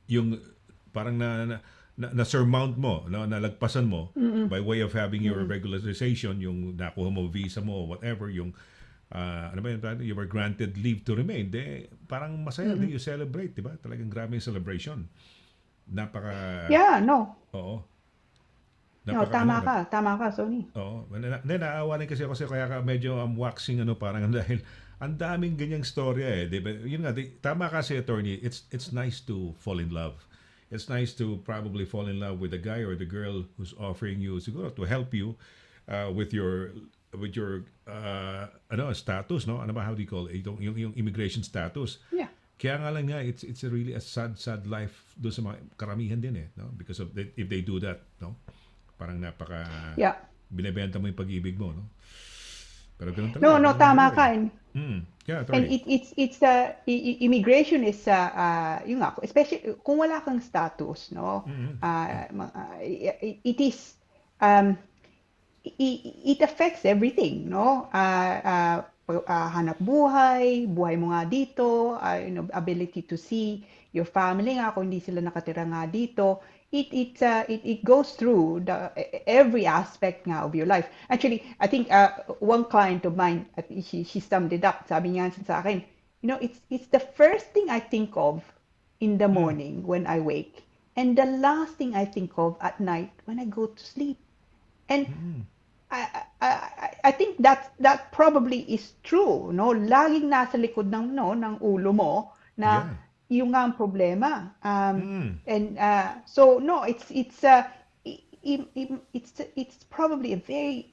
Yung parang na surmount mo, nalagpasan mo by way of having your regularization, yung nakuha mo visa mo, whatever, yung ano ba yun, you were granted leave to remain, parang masaya, you celebrate, di ba? Talagang grabe yung celebration. Napaka... Yeah, no. Oo. No, tama ka, Sonny. Oo. Naawa rin kasi ako kaya medyo waxing parang dahil ang daming ganyang storya di ba? Yun nga, tama kasi attorney, it's nice to fall in love. It's nice to probably fall in love with the guy or the girl who's offering you siguro to help you with your status, no? Ano ba, how do you call it? Yung immigration status. Yeah. Kaya nga lang it's a really a sad life doon sa mga karamihan din no? Because of if they do that, no? Parang napaka binebenta mo yung pag-ibig mo, no? Pero ganun talaga. No, tama ka. Yeah, and it's immigration is yung nga, especially kung wala kang status, no? It is it affects everything, no? Hanap buhay mo nga dito, ability to see your family nga kung hindi sila nakatira nga dito. It goes through every aspect nga of your life. Actually, I think one client of mine, she summed it up. Sabi niya sa akin, it's the first thing I think of in the morning when I wake, and the last thing I think of at night when I go to sleep. And I think that probably is true, no? Laging nasa likod ng ulo mo na yung nga ang problema. And so no, it's probably a very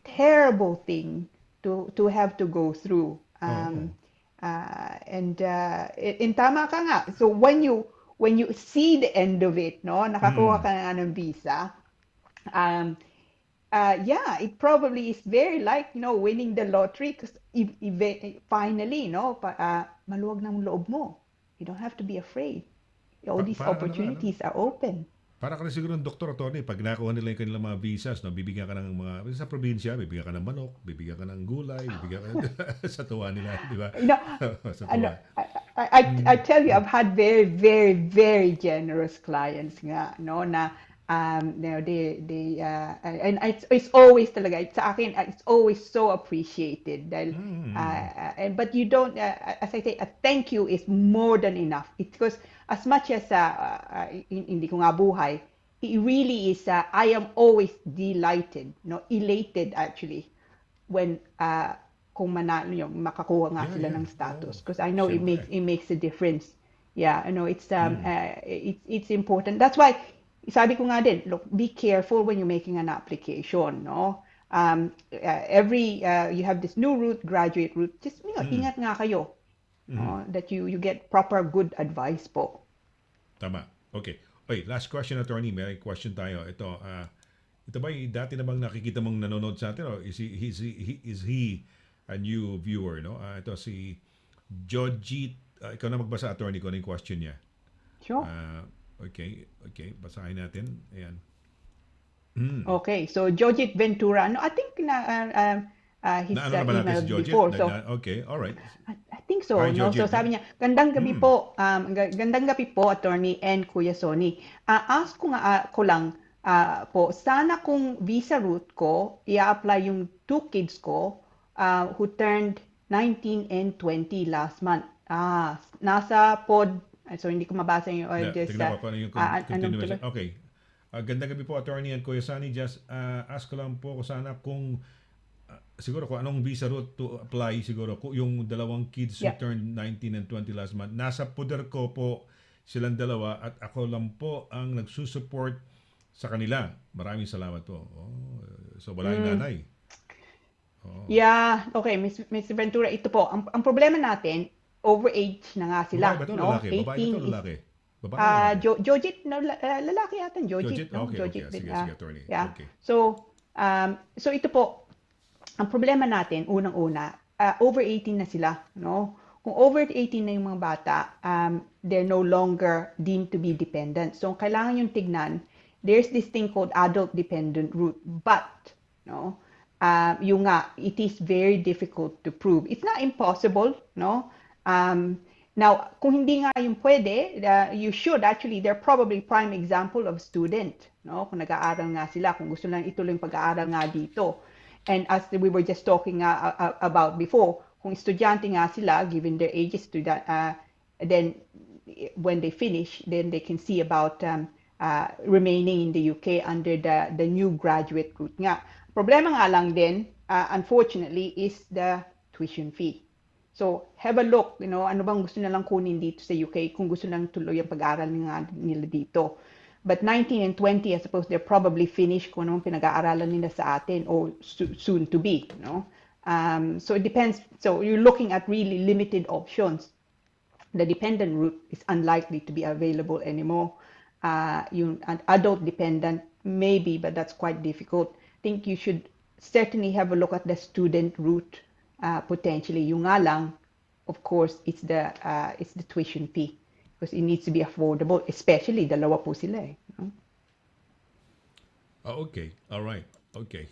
terrible thing to have to go through. And tama ka nga. So when you see the end of it, no, nakakuha ka na ng visa, it probably is very like, winning the lottery because finally, maluwag ng loob mo. You don't have to be afraid. All these opportunities are open. Para ka rin siguro ng doktor, attorney, pag nakuha nila yung kanilang mga visas, bibigyan ka ng mga, sa probinsya, bibigyan ka ng manok, bibigyan ka ng gulay, bibigyan ka sa tuwa nila, di ba? I tell you, I've had very, very, very generous clients nga, no, na they and it's always talaga sa akin, it's always so appreciated dahil but you don't as I say, a thank you is more than enough. It's because as much as hindi ko nga buhay, it really is I am always delighted, elated actually when kung manalo yung makakuha nga sila ng status, because I know it makes a difference. It's important. That's why sabi ko nga din, look, be careful when you're making an application, no? You have this new route, graduate route, just ingat nga kayo, that you get proper good advice po. Tama. Okay. Okay, last question, attorney. May question tayo. Ito ba dati na bang nakikita mong nanonood sa atin, o is he a new viewer, no? Ito si Jojit. Ikaw na magbasa, attorney, ko yung question niya. Sure. Okay, basahin natin. Ayan. Okay, so Jojit Ventura, no, I think he's Na ano na ba natin emailed si Jojit? before. So Okay, all right. I think so, Hi, no? Jojit. So sabi niya, gandang gabi po, gandang gabi po, Attorney and Kuya Sonny. Ask ko nga ko lang po, sana kung visa route ko, i-apply yung 2 kids ko who turned 19 and 20 last month. Nasa pod, so hindi ko mabasa yung just, Tignan ko paano yung anong continuation. tuloy? Okay. Gandang gabi po, attorney and Kuya Sunny. Just ask ko lang po sana kung siguro kung anong visa route to apply siguro yung dalawang kids who Yeah. turned 19 and 20 last month. Nasa poder ko po silang dalawa at ako lang po ang nagsusupport sa kanila. Maraming salamat po. So wala yung nanay. Yeah, okay, Mr. Ventura, ito po, ang problema natin, overage na nga sila, Babae ba to, no? lalaki? Babae ba to, 18 is lalaki? Babae o lalaki? Jojit, no, lalaki yata, Jojit, Jojit? no? Okay. Jojit Sige, din, sige, attorney. yeah. Okay. So ito po, ang problema natin, unang-una, over 18 na sila, no? Kung over 18 na yung mga bata, they're no longer deemed to be dependent. So kailangan yung tignan, there's this thing called adult dependent route, but, no? Yung nga, it is very difficult to prove. It's not impossible, no? Now, kung hindi nga yung pwede, you should actually, they're probably prime example of student, no? Kung nag-aaral nga sila, kung gusto lang ituloy yung pag-aaral nga dito. And as we were just talking about before, kung estudyante nga sila, given their ages, then when they finish, then they can see about remaining in the UK under the new graduate route nga. Problema nga lang din, unfortunately, is the tuition fee. So, have a look, ano bang gusto nilang kunin dito sa UK kung gusto lang tuloy ang pag-aaral nila dito. But 19 and 20, I suppose they're probably finished kung anong pinag-aaralan nila sa atin or soon to be, So it depends. So you're looking at really limited options. The dependent route is unlikely to be available anymore. Yung adult dependent, maybe, but that's quite difficult. I think you should certainly have a look at the student route potentially. Yung nga lang, of course, it's the tuition fee because it needs to be affordable, especially dalawa po sila eh. Okay. All right. Okay.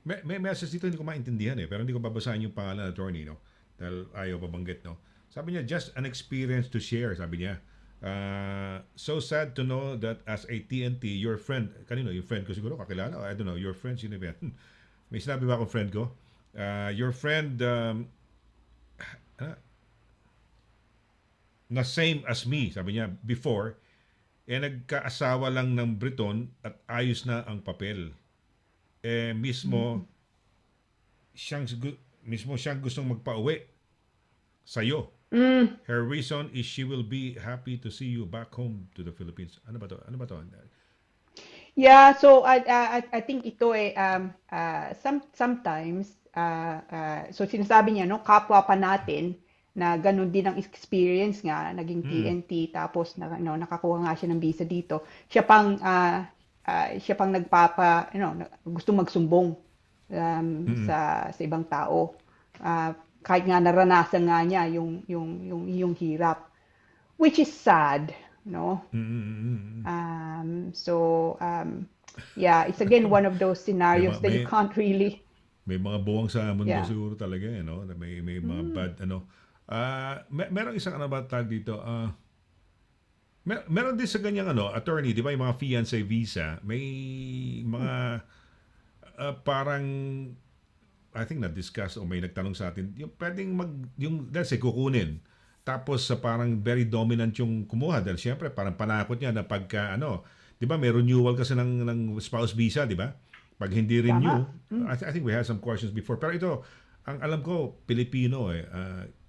May message dito hindi ko maintindihan pero hindi ko babasahin yung pangalan ng attorney, no? Dahil ayaw pabanggit, no? Sabi niya, just an experience to share, sabi niya. So sad to know that as a TNT, your friend, kanino, yung friend ko siguro, kakilala? I don't know, your friend, sino ba yan? May sinabi ba akong friend ko? Your friend, na same as me, sabi niya, before, nagkaasawa lang ng Briton at ayos na ang papel. Mismo siyang gustong magpa-uwi sa'yo. Her reason is she will be happy to see you back home to the Philippines. Ano ba to? Yeah, so I think ito sometimes so sinasabi niya kapwa pa natin na ganun din ang experience nga naging TNT tapos nakakuha nga siya ng visa dito. Siya pang nagpapa gusto magsumbong sa ibang tao. Kahit nga naranasan nga niya yung hirap, which is sad, no? Yeah, it's again one of those scenarios that you can't really. May mga buwang sa mundo Yeah. siguro talaga, no? May mga bad merong isang tag dito. Meron din sa ganyang attorney, di ba, yung mga fiancé visa, may mga parang I think na-discuss o may nagtanong sa atin, yung pwedeng let's say, kukunin. Tapos parang very dominant yung kumuha dahil syempre parang panakot niya na pagka di ba, may renewal kasi ng spouse visa, di ba? Pag hindi renew, I think we had some questions before. Pero ito, ang alam ko, Pilipino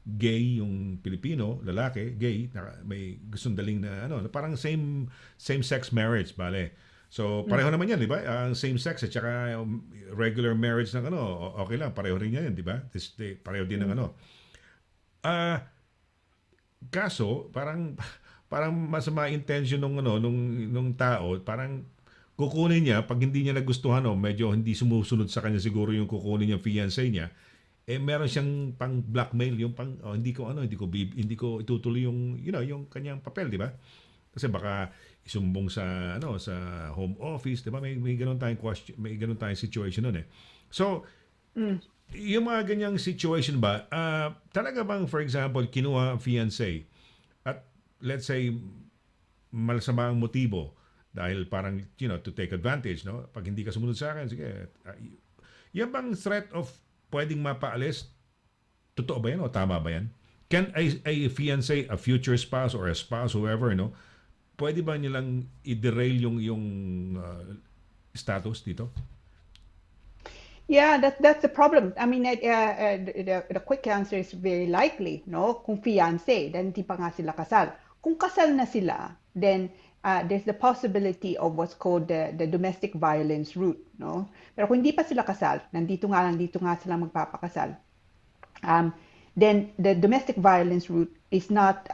gay yung Pilipino, lalaki, gay, may gustong daling na parang same-sex marriage, bale. So, pareho naman yan, di ba? Ang same sex at saka regular marriage ng okay lang, pareho rin yan, di ba? Pareho din ng Kaso, parang parang masama intention nung tao, parang kukunin niya pag hindi niya nagustuhan o medyo hindi sumusunod sa kanya siguro yung kukunin niyang fiancé niya, meron siyang pang blackmail, yung pang hindi ko itutuloy yung yung kanyang papel, di ba? Kasi baka isumbong sa sa home office, di ba? May ganun tayong question, may ganun tayong situation noon eh. So, yung mga ganyang situation ba, talaga bang for example, kinuha ang fiancé at let's say masama ang motibo dahil parang to take advantage, no? Pag hindi ka sumunod sa akin, sige. Yan bang threat of pwedeng mapaalis? Totoo ba yan o tama ba yan? Can a fiancé, a future spouse or a spouse, whoever, no? Pwede ba nilang i-derail yung status dito? Yeah, that's the problem. I mean, the quick answer is very likely, no? Kung fiancé, then hindi pa nga sila kasal. Kung kasal na sila, then there's the possibility of what's called the domestic violence route, no? Pero kung hindi pa sila kasal, nandito nga sila magpapakasal. Then the domestic violence route is not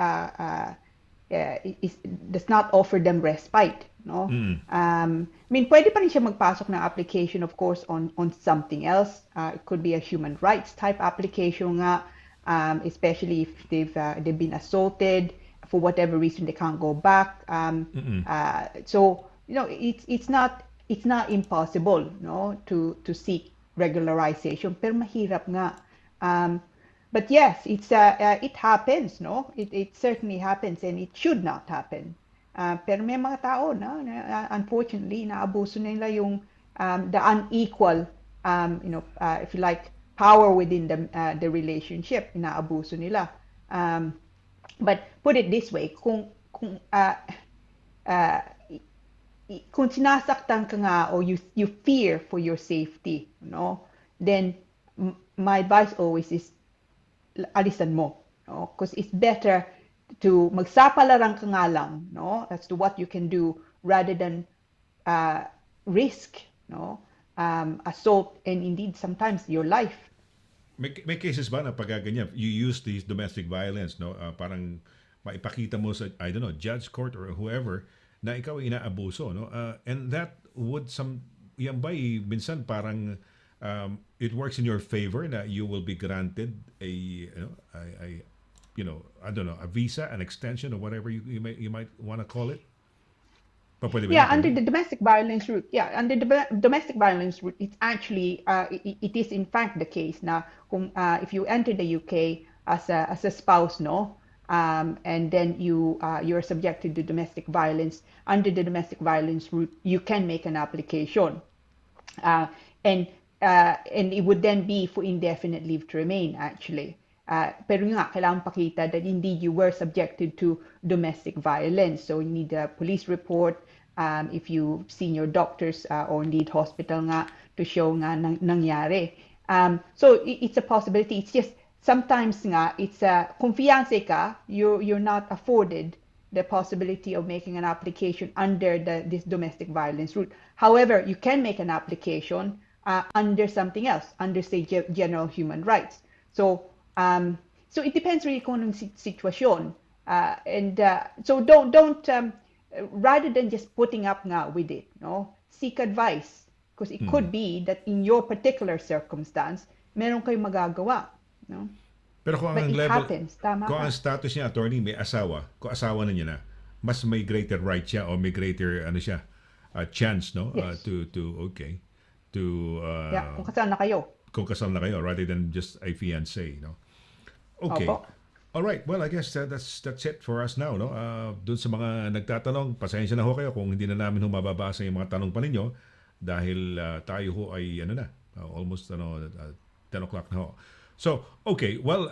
does not offer them respite, no? I mean, pwede pa rin siya magpasok ng application, of course, on something else. It could be a human rights type application nga, especially if they've been assaulted for whatever reason they can't go back. So it's not impossible, no, to seek regularization, pero mahirap nga. But yes, it happens, no? It certainly happens, and it should not happen. Pero may mga tao na unfortunately naabuso nila yung the unequal if you like, power within the relationship, inaabuso nila. But put it this way, kung sinasaktan ka nga or you fear for your safety, no, then my advice always is alisan mo, no? Because it's better to magsapalaran ka nga lang, no, as to what you can do rather than risk, no, assault and indeed sometimes your life. May cases ba na pag ganyan, you use these domestic violence, no? Parang maipakita mo sa, I don't know, judge, court, or whoever, na ikaw ay inaabuso, no? And that would yan ba minsan parang it works in your favor na you will be granted a I don't know, a visa, an extension, or whatever you might want to call it? Yeah, under the domestic violence route. Yeah, under the domestic violence route, it's actually it is in fact the case na kung if you enter the UK as a spouse, no, and then you're subjected to domestic violence, under the domestic violence route, you can make an application, and it would then be for indefinite leave to remain, actually. Pero nga, kailangan pakita that indeed you were subjected to domestic violence. So you need a police report, if you've seen your doctors or indeed hospital nga to show nga nangyari. So it's a possibility. It's just sometimes nga, it's kung fiancé ka, you're not afforded the possibility of making an application under this domestic violence route. However, you can make an application under something else, under say general human rights. So it depends really kung anong sitwasyon, and so don't rather than just putting up nga with it, no, seek advice, because it could be that in your particular circumstance meron kayong magagawa, no. Pero kung But ang it level, happens, tama kung ka. ang status niya, attorney, may asawa, kung asawa na niya na, mas may greater right siya o may greater chance, no, Yes. to Yeah, kung kasal na kayo. kung kasal na kayo rather than just a fiancé, no. Okay. Opo. All right. Well, I guess that's it for us now, no. Doon sa mga nagtatanong, pasensya na ho kayo kung hindi na namin mababasa yung mga tanong pa ninyo dahil tayo ho ay almost 10 o'clock na ho. So, okay. Well,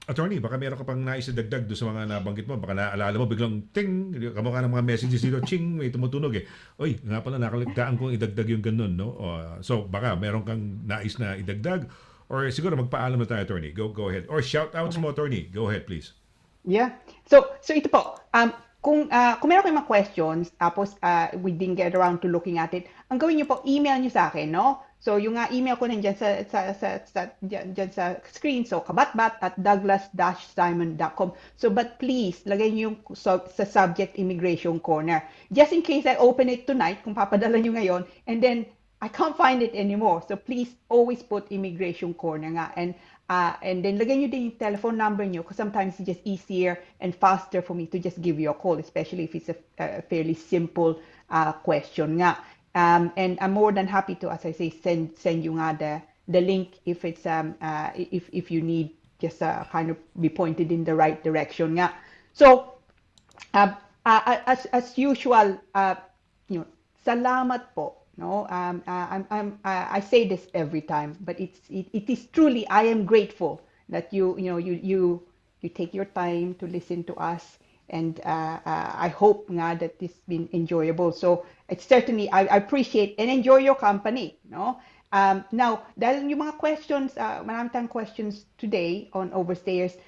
attorney, baka meron ka pang nais dagdag doon sa mga nabanggit mo. Baka naalala mo biglang ting, kamukha ng mga messages dito, ching, may tumutunog eh. Oy, nga pala nakaligtaan kong idagdag yung ganun, no. So, baka meron kang nais na idagdag or siguro magpaalam na tayo, attorney. Go ahead. Or shout outs mo, attorney. Go ahead, please. Yeah. So ito po, kung meron kayong mga questions, tapos we didn't get around to looking at it, ang gawin niyo po, email niyo sa akin, no? So, yung email ko nandiyan dyan sa screen. So, kabatbat@douglas-simon.com. So, but please, lagay niyo yung sa subject Immigration Corner. Just in case I open it tonight, kung papadala niyo ngayon, and then I can't find it anymore. So, please always put Immigration Corner nga. And then lagay niyo din yung telephone number niyo because sometimes it's just easier and faster for me to just give you a call, especially if it's a fairly simple question nga. And I'm more than happy to, as I say, send you nga the link if it's if you need just kind of be pointed in the right direction nga. So as usual, salamat po. No, I say this every time, but it is truly, I am grateful that you take your time to listen to us, and I hope nga that this been enjoyable. So it's certainly, I appreciate and enjoy your company. No, now dahil yung mga questions, marami tayong questions today on overstayers.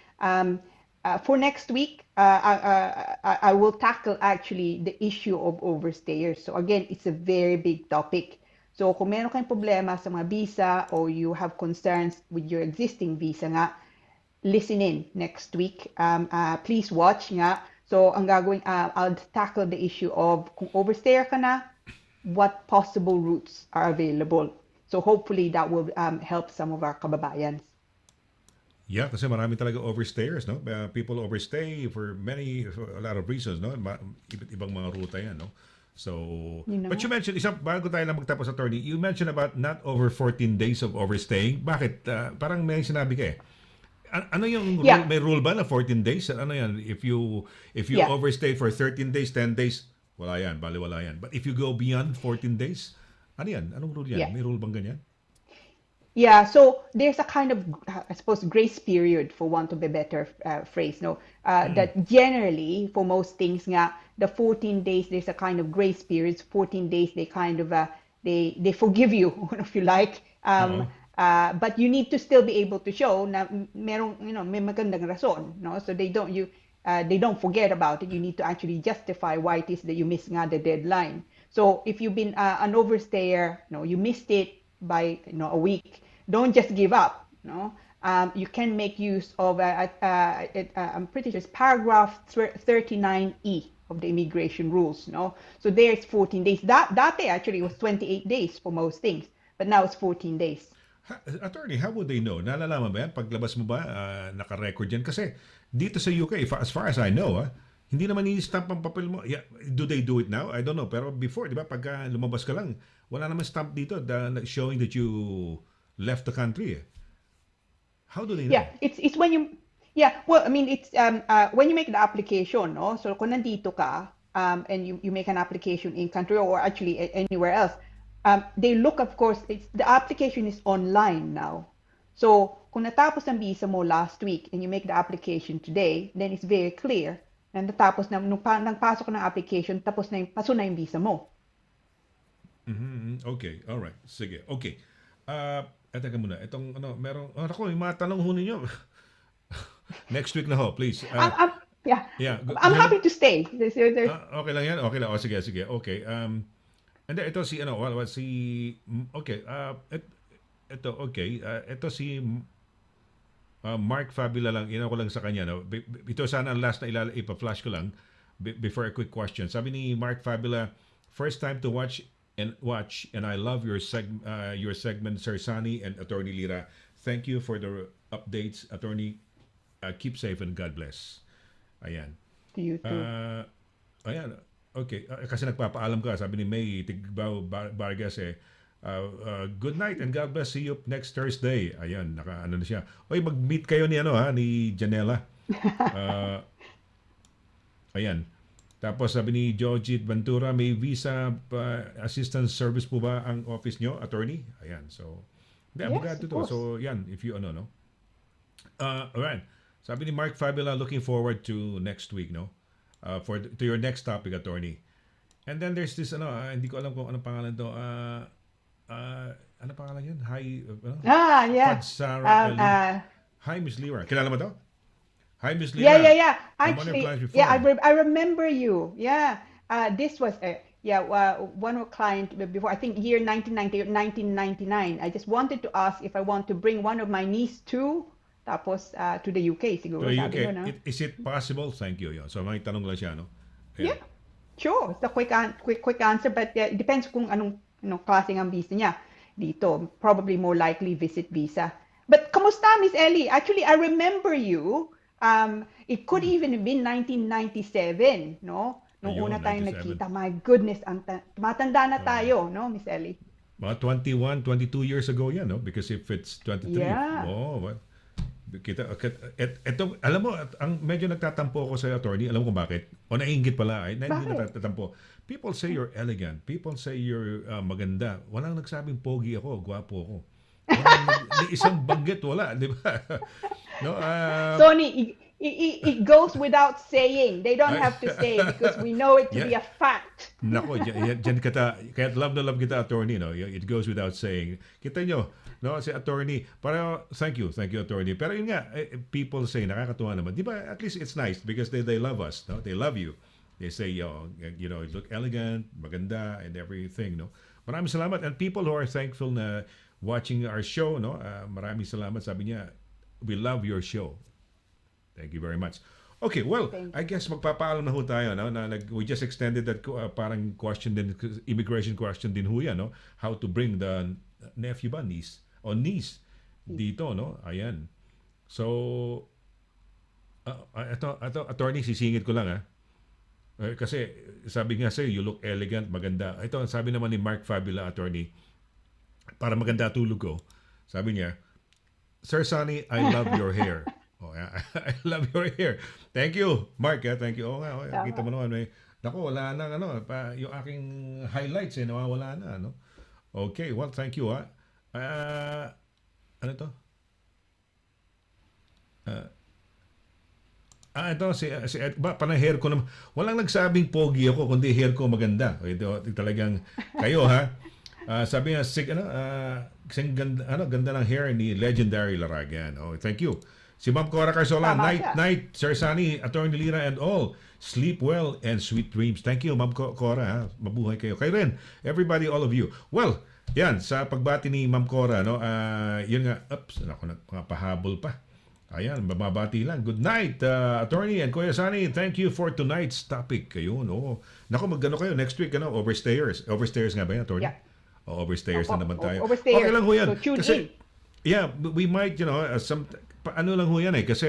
For next week, I will tackle actually the issue of overstayers. So again, it's a very big topic. So kung meron kayong problema sa mga visa or you have concerns with your existing visa nga, listen in next week. Please watch nga. So ang gagawin, I'll tackle the issue of kung overstayer ka na, what possible routes are available. So hopefully that will help some of our kababayans. Yeah, kasi marami talaga overstayers, no? People overstay for a lot of reasons, no? Iba't ibang mga ruta yan, no? So, but you mentioned, bago tayo lang magtapos, attorney, you mentioned about not over 14 days of overstaying. Bakit? Parang may sinabi ka eh. Ano yung rule? May rule ba na 14 days? Ano yan? If you overstay for 13 days, 10 days, wala yan, baliwala yan. But if you go beyond 14 days, ano yan? Anong rule yan? May rule bang ganyan? Yeah, so there's a kind of, I suppose, grace period, for want of a better phrase, no? That generally, for most things nga, the 14 days, there's a kind of grace period. 14 days, they kind of, they forgive you, if you like. But you need to still be able to show na merong, may magandang rason, no? So they don't forget about it. You need to actually justify why it is that you missed nga the deadline. So if you've been an overstayer, you missed it by a week, don't just give up. You can make use of I'm pretty sure it's paragraph 39E of the immigration rules. So there's 14 days. That day actually was 28 days for most things, but now it's 14 days. Attorney, how would they know? Nalalaman ba yan? Paglabas mo ba, naka-record yan? Kasi dito sa UK, as far as I know, hindi naman i-stamp ang papel mo. Yeah, do they do it now? I don't know. Pero before, di ba, pag lumabas ka lang, wala naman stamp dito showing that you left the country. How do they know? Yeah, it's when you, well, I mean, it's when you make the application, no? So kung nandito ka, and you make an application in country or actually anywhere else, they look, of course, the application is online now. So kung natapos ang visa mo last week and you make the application today, then it's very clear na natapos na, nung pasok ng application, paso na yung visa mo. Okay, all right. Sige. Okay. Teka muna. Itong merong ako, yung mga tanong ho ninyo. Next week na ho, please. I'm happy to stay. Okay lang yan. Okay lang. Sige. Okay. And then ito si okay. Ito okay. Ito si Mark Fabula lang. Ina ko lang sa kanya, no. Ito sana ang last na ipa-flash ko lang before a quick question. Sabi ni Mark Fabula, first time to watch, and I love your segment, Sir Sunny and Attorney Lira. Thank you for the updates, Attorney. Keep safe and God bless. Ayan. To you too. Ayan. Okay. Kasi nagpapaalam ka, sabi ni May Tigbaw Vargas good night and God bless. See you next Thursday. Ayan, naka-ano na siya. Oy, mag-meet kayo ni Janela. Ayan. Tapos sabi ni Jojit Ventura, may visa assistance service po ba ang office nyo, attorney? Ayan, so abogado to. So yan, if you no. Alright. Sabi ni Mark Fabula, looking forward to next week, no? To your next topic, attorney. And then there's this hindi ko alam kung anong pangalan to. Ano pangalan yun? Hi, yeah. Sarah Hi, Miss Lira. Kilala mo to? Hi, Miss Lira. Yeah. Actually, I remember you. Yeah. This was Yeah, one of client before, I think year 1990 or 1999, I just wanted to ask if I want to bring one of my niece to, tapos to the UK To siguro the sabi ko UK, na. is it possible? Thank you. Yun. So may tanong lang siya, no? Ayan. Yeah, sure. It's a quick answer, but it depends kung anong klaseng ang visa niya dito. Probably more likely visit visa. But kamusta, Miss Ellie? Actually, I remember you. It could even have been 1997, no? Nung Ayun, una tayong 97. nagkita. My goodness, tumatanda na tayo, no, Miss Ellie? Mga 21, 22 years ago yan, no? Because if it's 23, Yeah. well, ito, alam mo, ang medyo nagtatampo ako sa attorney, alam mo kung bakit? O naiinggit pala, hindi Bakit? nagtatampo. People say you're elegant. People say you're maganda. Walang nagsabing pogi ako, gwapo ako. Isang banggit, wala, di ba? No, Sonny, it goes without saying. They don't have to say it because we know it to be a fact. Nako, dyan kaya love na love kita, attorney, no? It goes without saying. Kita nyo, no, si attorney, para, thank you, attorney. Pero yun nga, people say, nakakatuwa naman. Di ba, at least it's nice because they love us, no? They love you. They say, you know, you look elegant, maganda, and everything, no? Maraming salamat. And people who are thankful na watching our show, no? Maraming salamat. Sabi niya, we love your show. Thank you very much. Okay, well, I guess magpapaalam na ho tayo, no? We just extended that parang question din, immigration question din ho yan, no? How to bring the nephew ba, niece dito, no? Ayan. So, ito, attorney, sisingit ko lang, ha? Kasi, sabi nga sa'yo, you look elegant, maganda. Ito, sabi naman ni Mark Fabula, attorney, para maganda tulog ko, sabi niya, Sir Sonny, I love your hair. Oh, I love your hair. Thank you, Mark. Thank you. Oh, nga, kita mo naman. Naku, wala na, yung aking highlights, nawawala na, no? Okay, well, thank you, ha. Ano to? Ito, si Ed, panang hair ko naman. Walang nagsabing pogi ako, kundi hair ko maganda. Ito, talagang kayo, ha? Sabi nga, ganda ng hair ni Legendary Laragan. Oh, thank you. Si Ma'am Cora Carsola, night, Sir Sunny, Attorney Lira, and all. Sleep well and sweet dreams. Thank you, Ma'am Cora. Ha? Mabuhay kayo. Kayo rin. Everybody, all of you. Well, yan, sa pagbati ni Ma'am Cora, no, yun nga, pahabol pa. Ayan, mababati lang. Good night, Attorney and Kuya Sunny. Thank you for tonight's topic. Ayun, oh. Naku, magano kayo next week, overstayers. Overstayers nga ba yan, Attorney? Yeah. Overstayers na naman tayo. Overstayers. Okay lang ho yan. So, tune Kasi, in. yeah, we might, ano lang ho yan kasi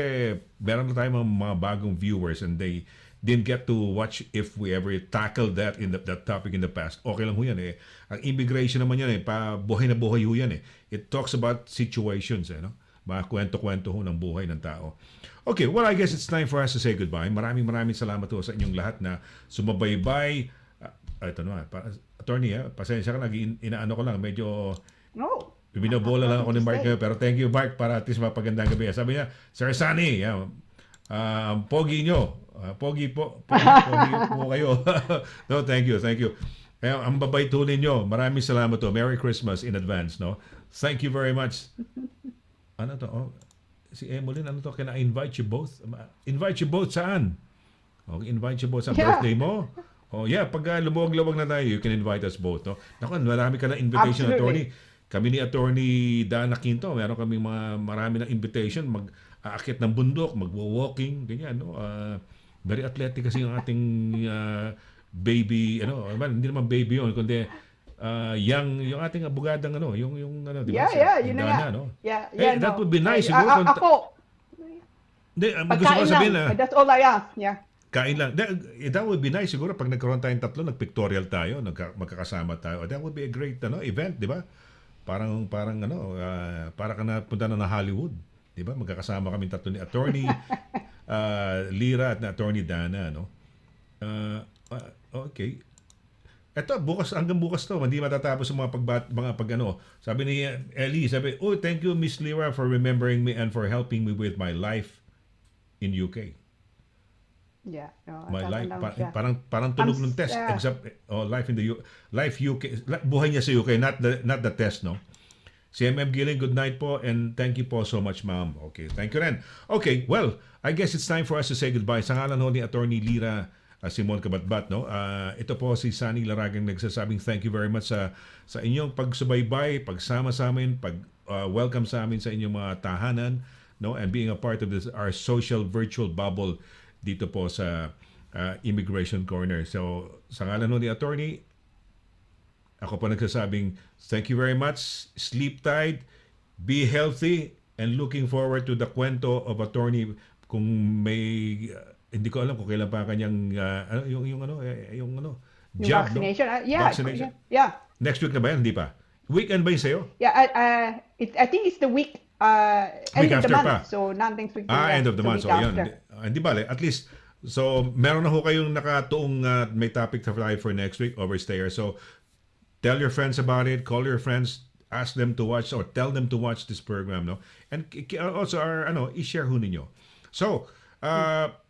meron na tayong mga bagong viewers and they didn't get to watch if we ever tackled that in that topic in the past. Okay lang ho yan eh. Ang immigration naman yan buhay na buhay ho yan eh. It talks about situations no? Mga kwento-kwento ho ng buhay ng tao. Okay, well I guess it's time for us to say goodbye. Maraming salamat ho sa inyong lahat na sumabaybay. Ito naman, attorney pasensya ka inaano ko lang, medyo No. binobola lang ako ni Mark ngayon, pero thank you Mark para at least mapagandang gabi. Sabi niya, Sir Sunny, pogi nyo. Pogi po kayo. No, thank you. Kaya ang babaytunin nyo. Maraming salamat to. Merry Christmas in advance, no? Thank you very much. Ano to? Oh, si Emmeline, ano to? Can I invite you both? Invite you both saan? Okay, invite you both sa birthday mo? Oh, yeah, pag lubog-lubog na tayo, you can invite us both, no? Naku, marami ka na invitation, Absolutely. attorney. Kami ni Attorney Dana Quinto, meron kami marami ng invitation, mag-aakit ng bundok, magwo-walking, ganyan, no? Very athletic kasi yung ating baby, hindi naman baby yun, kundi young, yung ating abogadang, yung di ba? Yeah, Si yun na Dana, nga. no? Yeah, That no. would be nice, siguro. Ako, Hindi, gusto ko pagkain sabihin lang. That's all I ask. Yeah. kain lang. That would be nice siguro pag nagkaroon tayong tatlo, nag-pictorial tayo, magkakasama tayo. That would be a great event, di ba? Parang para ka na punta na Hollywood, di ba? Magkakasama kami tatlo ni Attorney Lira at na Attorney Dana, no? Okay. Ito, hanggang bukas to, hindi matatapos ang mga Sabi ni Ellie, oh, thank you Miss Lira for remembering me and for helping me with my life in UK. Yeah. No, My tama life, lang siya. parang tunog ng test. Except, life in the life UK, buhay niya sa UK, not the test, no? Si MM Gilling, good night po, and thank you po so much, ma'am. Okay, thank you rin. Okay, well, I guess it's time for us to say goodbye. Sa ngalan ho ni Attorney Lira Simon Kabatbat, no? Ito po si Sunny Laragang nagsasabing thank you very much sa inyong pagsubaybay, pagsama sa amin, welcome sa amin sa inyong mga tahanan, no? And being a part of this our social virtual bubble dito po sa Immigration Corner. So, sa ngalan ni Attorney, ako po nagsasabing thank you very much, sleep tight, be healthy, and looking forward to the kwento of Attorney kung may hindi ko alam kung kailan pa kanyang yung job, vaccination. no? Yeah, Vaccination. yeah. Next week na ba yan? Hindi pa. Weekend ba yun sa'yo? Yeah, I think it's the week end Week of the after month. pa. So not next week. End of the month. So, week yun. after. Hindi bale. At least, so, meron na ho kayong nakatuong may topic to fly for next week, Overstayer. So, tell your friends about it. Call your friends. Ask them to watch or tell them to watch this program, no? And also, i-share ho ninyo. So,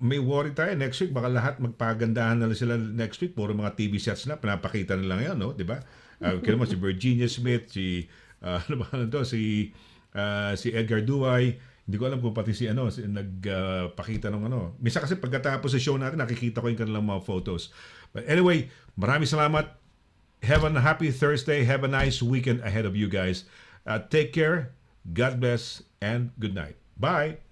may worry tayo next week. Baka lahat magpagandahan na sila next week. Puro mga TV shots na. Pinapakita na lang yan, no? Di ba? Kaya mo si Virginia Smith, si Edgar Duay. Hindi ko alam kung pati si nagpakita ng Misa kasi pagkatapos sa show natin, nakikita ko yung kanilang mga photos. But anyway, maraming salamat. Have a happy Thursday. Have a nice weekend ahead of you guys. Take care. God bless and good night. Bye.